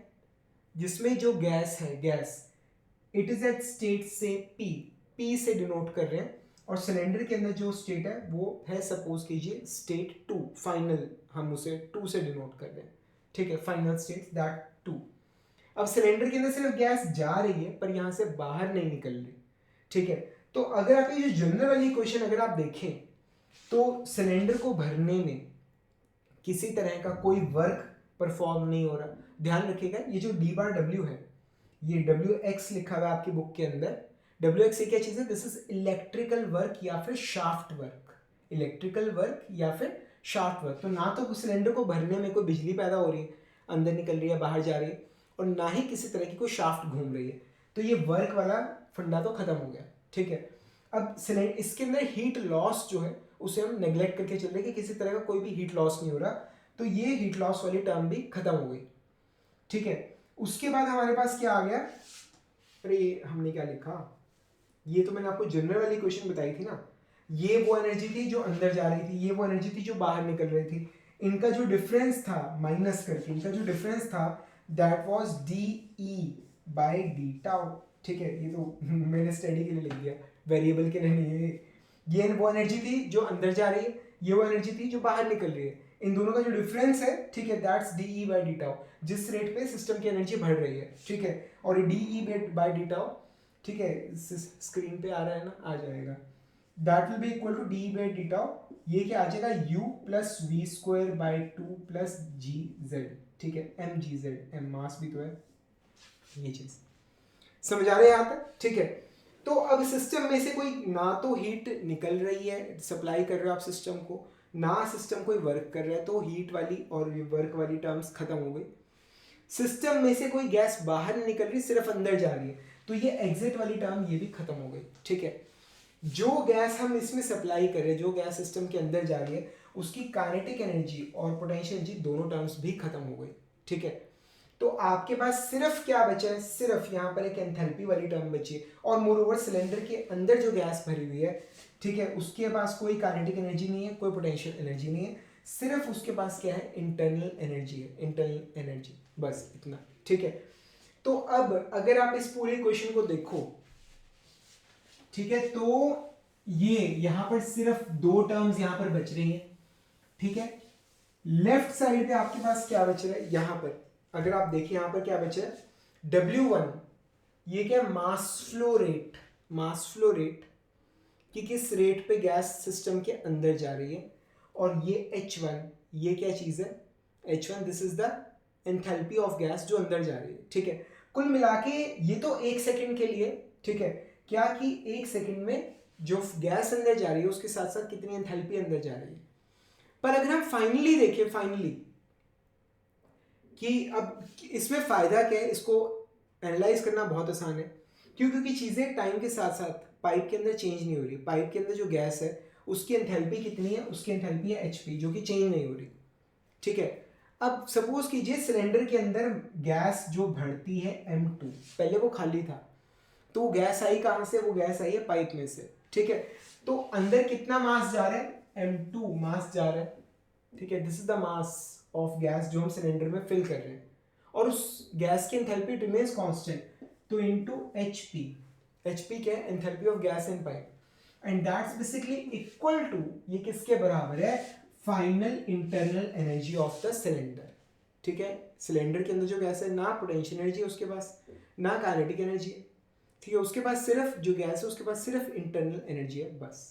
जिसमें जो गैस है, gas it is at state से पी, पी से डिनोट कर रहे हैं, और सिलेंडर के अंदर जो स्टेट है वो है, सपोज कीजिए स्टेट 2, फाइनल, हम उसे 2 से डिनोट कर रहे हैं, ठीक है, फाइनल स्टेट दैट 2। अब सिलेंडर के अंदर सिर्फ गैस जा रही है पर यहां से बाहर नहीं निकल रही, ठीक है। तो अगर आप ये जो जनरल वाली क्वेश्चन अगर आप देखें, तो सिलेंडर को भरने में किसी तरह का कोई वर्क परफॉर्म नहीं हो रहा। ध्यान रखिएगा, ये जो डी बार डब्ल्यू है, ये डब्ल्यू एक्स लिखा हुआ है आपकी बुक के अंदर। डब्ल्यू एक्स क्या चीज़ है, दिस इज इलेक्ट्रिकल वर्क या फिर शाफ्ट वर्क, इलेक्ट्रिकल वर्क या फिर शाफ्ट वर्क। तो ना तो सिलेंडर को भरने में कोई बिजली पैदा हो रही है, अंदर निकल रही है, बाहर जा रही है, और ना ही किसी तरह की कोई शाफ्ट घूम रही है। तो ये वर्क वाला फंडा तो खत्म हो गया, ठीक है। अब सिलेंडर, इसके अंदर हीट लॉस जो है उसे हम नेग्लेक्ट करके चल रहे कि किसी तरह का कोई भी हीट लॉस नहीं हो रहा, तो ये हीट लॉस वाली टर्म भी खत्म हो गई, ठीक है। उसके बाद हमारे पास क्या आ गया, अरे हमने क्या लिखा, ये तो मैंने आपको जनरल वाली क्वेश्चन बताई थी ना। ये वो एनर्जी थी जो अंदर जा रही थी, ये वो एनर्जी थी जो बाहर निकल रही थी। इनका जो डिफरेंस था, माइनस करके इनका जो डिफरेंस था, that was D E by D tau, ठीक है। ये तो मैंने स्टडी के लिए लिख दिया, वेरिएबल के लिए नहीं है। ये वो एनर्जी थी जो अंदर जा रही है, ये वो एनर्जी थी जो बाहर निकल रही है। इन दोनों का जो डिफरेंस है, ठीक है, that's D E by D tau, जिस रेट पे सिस्टम की एनर्जी बढ़ रही है, ठीक है। और D E by D tau, ठीक है, स्क्रीन पे आ रहा है ना, आ जाएगा, that will be equal to d by D tau. ये क्या आ जाएगा, u plus V square by 2 plus G Z, ठीक है, M G Z, M mass भी तो है। ये चीज समझ आ रहे हैं यहाँ तक, ठीक है। तो अब सिस्टम में से कोई ना तो हीट निकल रही है, सप्लाई कर रहे हो आप सिस्टम को, ना सिस्टम कोई वर्क कर रहा है, तो हीट वाली और वर्क वाली टर्म्स खत्म हो गई। सिस्टम में से कोई गैस बाहर नहीं निकल रही, सिर्फ अंदर जा रही है, तो ये एग्जिट वाली टर्म ये भी खत्म हो गई, ठीक है। जो गैस हम इसमें सप्लाई कर रहे हैं, जो गैस सिस्टम के अंदर जा रही है, उसकी काइनेटिक एनर्जी और पोटेंशियल एनर्जी दोनों टर्म्स भी खत्म हो गई, ठीक है। तो आपके पास सिर्फ क्या बचा है, सिर्फ यहाँ पर एक एंथैल्पी वाली टर्म बची है, और मोरओवर सिलेंडर के अंदर जो गैस भरी हुई है, ठीक है, उसके पास कोई काइनेटिक एनर्जी नहीं है, कोई पोटेंशियल एनर्जी नहीं है, सिर्फ उसके पास क्या है, इंटरनल एनर्जी है, इंटरनल एनर्जी, बस इतना, ठीक है। तो अब अगर आप इस पूरे क्वेश्चन को देखो, ठीक है, तो ये यहाँ पर सिर्फ 2 टर्म्स यहाँ पर बच रही हैं, ठीक है। लेफ्ट साइड पे आपके पास क्या बच रहा है, यहाँ पर अगर आप देखिए यहाँ पर क्या बचा है, W1 ये क्या है, मास फ्लो रेट कि किस रेट पे गैस सिस्टम के अंदर जा रही है, और ये H1 ये क्या चीज़ है, H1 this is the enthalpy of gas जो अंदर जा रही है, ठीक है। कुल मिला के ये तो 1 सेकंड के लिए, ठीक है, क्या कि 1 सेकंड में जो गैस अंदर जा रही है उसके साथ साथ कितनी एंथैल्पी अंदर जा रही है। पर अगर हम फाइनली देखें, फाइनली कि अब इसमें फ़ायदा क्या है, इसको एनालाइज करना बहुत आसान है, क्योंकि चीज़ें टाइम के साथ साथ पाइप के अंदर चेंज नहीं हो रही। पाइप के अंदर जो गैस है उसकी एंथैल्पी कितनी है, उसकी एंथैल्पी है HP, जो कि चेंज नहीं हो रही, ठीक है। अब सपोज कीजिए सिलेंडर के अंदर गैस जो भरती है M2, पहले वो खाली था, तो वो गैस आई कहाँ से, वो गैस आई है पाइप में से, ठीक है। तो अंदर कितना मास जा रहा है, M2 मास जा रहा है, ठीक है। This is the mass of gas जो हम सिलेंडर में फिल कर रहे हैं, और उस गैस की एंथैल्पी रिमेन्स कांस्टेंट, तो इनटू HP क्या है, enthalpy of gas in pipe, and that's basically equal to, ये किसके बराबर है, final internal energy of the cylinder, ठीक है। सिलेंडर के अंदर जो गैस है, ना पोटेंशियल एनर्जी है उसके पास, ना काइनेटिक एनर्जी है, ठीक है। उसके पास सिर्फ जो गैस है उसके पास सिर्फ इंटरनल एनर्जी है, बस।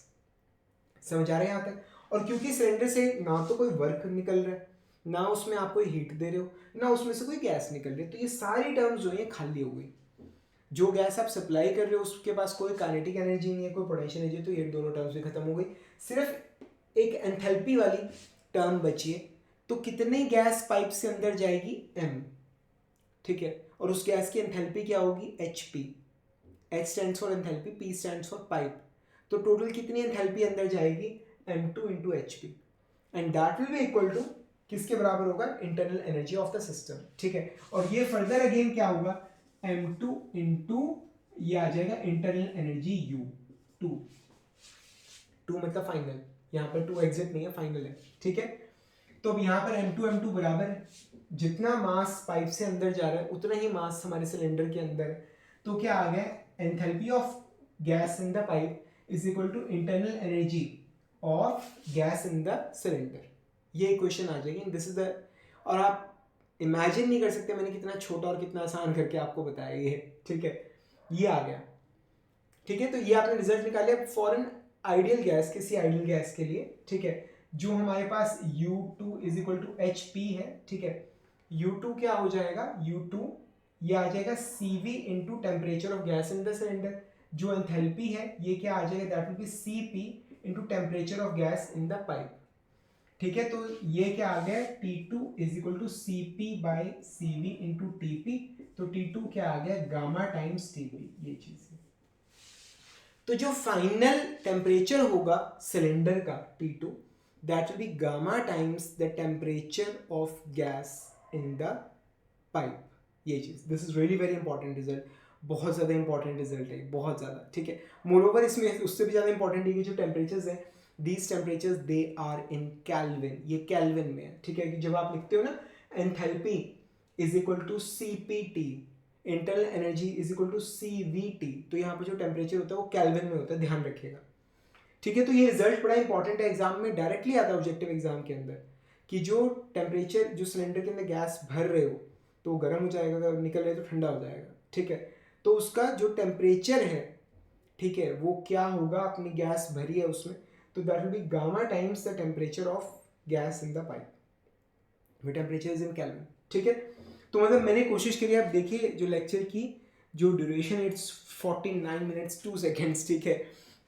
समझ आ रहे हैं यहाँ तक। और क्योंकि सिलेंडर से ना तो कोई वर्क निकल रहा है, ना उसमें आप कोई हीट दे रहे हो, ना उसमें से कोई गैस निकल रही है, तो ये सारी टर्म्स जो है खाली हो गई। जो गैस आप सप्लाई कर रहे हो उसके पास कोई काइनेटिक एनर्जी नहीं है, कोई पोटेंशियल एनर्जी, तो ये दोनों टर्म्स भी खत्म हो गई, सिर्फ एक एंथैल्पी वाली टर्म बची है। तो कितनी गैस पाइप से अंदर जाएगी, M, ठीक है। और उस गैस की एंथैल्पी क्या होगी, HP, H stands for enthalpy, P stands for pipe. तो टोटल कितनी एंथैल्पी अंदर जाएगी, M2 into HP, and that will be equal to किसके बराबर होगा, internal energy of the system, ठीक है। और ये फर्दर अगेन क्या होगा, M2 इंटू ये आ जाएगा इंटरनल एनर्जी U2, 2 मतलब फाइनल, यहाँ पर 2 एग्जिट नहीं है, फाइनल है, ठीक है। तो अब यहाँ पर M2 बराबर है, जितना मास पाइप से अंदर जा रहा है उतना ही मास हमारे सिलेंडर के अंदर है। तो क्या आ गया, enthalpy of gas in the pipe is equal to internal energy of gas in the cylinder. ये इक्वेशन आ जाएगी, दिस इज द, और आप इमेजिन नहीं कर सकते मैंने कितना छोटा और कितना आसान करके आपको बताया ये, ठीक है। ये आ गया, ठीक है। तो ये आपने रिजल्ट निकाले फॉर एन आइडियल गैस, किसी आइडियल गैस के लिए, ठीक है, जो हमारे पास U2 is equal to HP है, ठीक है। U2 क्या हो जाएगा, U2 ये आ जाएगा CV into temperature of gas in the cylinder, जो एंथैल्पी है ये क्या आ जाएगा, that will be CP into temperature of gas in the pipe, ठीक है। तो ये क्या आ गया, T2 is equal to CP by CV into TP, तो T2 क्या आ गया, गामा टाइम्स TP, ये चीज है। तो जो फाइनल टेम्परेचर होगा सिलेंडर का T2, that will B gamma times the temperature of gas in the pipe, ये चीज। This is really very important result, बहुत ज़्यादा इंपॉर्टेंट रिजल्ट है, बहुत ज़्यादा, ठीक है। मोरोवर इसमें उससे भी ज़्यादा इंपॉर्टेंट है कि जो टेम्परेचर्स हैं, these temperatures they are in kelvin, ये कैल्विन में है, ठीक है। कि जब आप लिखते हो ना enthalpy is equal to CPT, internal energy is equal to CVT, तो यहाँ पर जो टेम्परेचर होता है वो कैल्विन में होता है, ध्यान रखिएगा, ठीक है। तो ये रिजल्ट बड़ा इंपॉर्टेंट है, एग्जाम में डायरेक्टली आता है ऑब्जेक्टिव एग्जाम के अंदर, कि जो टेम्परेचर जो सिलेंडर के अंदर गैस भर रहे हो तो वो गर्म हो जाएगा, अगर निकल रहे तो ठंडा हो जाएगा, ठीक है। तो उसका जो टेम्परेचर है, ठीक है, वो क्या होगा, अपनी गैस भरी है उसमें, तो that will B gamma times the temperature of gas in the pipe, temperature is in kelvin, ठीक है। तो मतलब मैंने कोशिश करी, आप देखिए जो लेक्चर की जो ड्यूरेशन इट्स 49 मिनट्स 2 सेकेंड्स, ठीक है।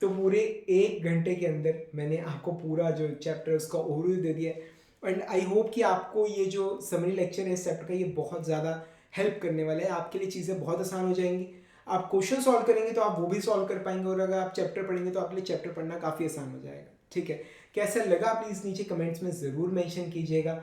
तो पूरे 1 घंटे के अंदर मैंने आपको पूरा जो चैप्टर उसका ओवरव्यू दे दिया, एंड आई होप कि आपको ये जो समरी लेक्चर है इस चैप्टर का, ये बहुत ज़्यादा हेल्प करने वाला है, आपके लिए चीज़ें बहुत आसान हो जाएंगी। आप क्वेश्चन सॉल्व करेंगे तो आप वो भी सॉल्व कर पाएंगे, और अगर आप चैप्टर पढ़ेंगे तो आपके लिए चैप्टर पढ़ना काफ़ी आसान हो जाएगा, ठीक है। कैसा लगा प्लीज़ नीचे कमेंट्स में ज़रूर मेंशन कीजिएगा।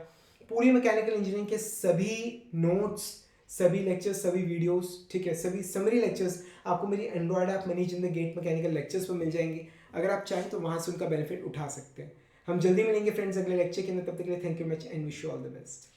पूरी मैकेनिकल इंजीनियरिंग के सभी नोट्स, सभी लेक्चर्स, सभी वीडियोस, ठीक है, सभी समरी लेक्चर्स आपको मेरी Android app manage in the GATE mechanical lectures पर मिल जाएंगे। अगर आप चाहें तो वहाँ से उनका बेनिफिट उठा सकते हैं। हम जल्दी मिलेंगे फ्रेंड्स अगले लेक्चर के अंदर, तब तक के लिए thank you much and wish you all the best.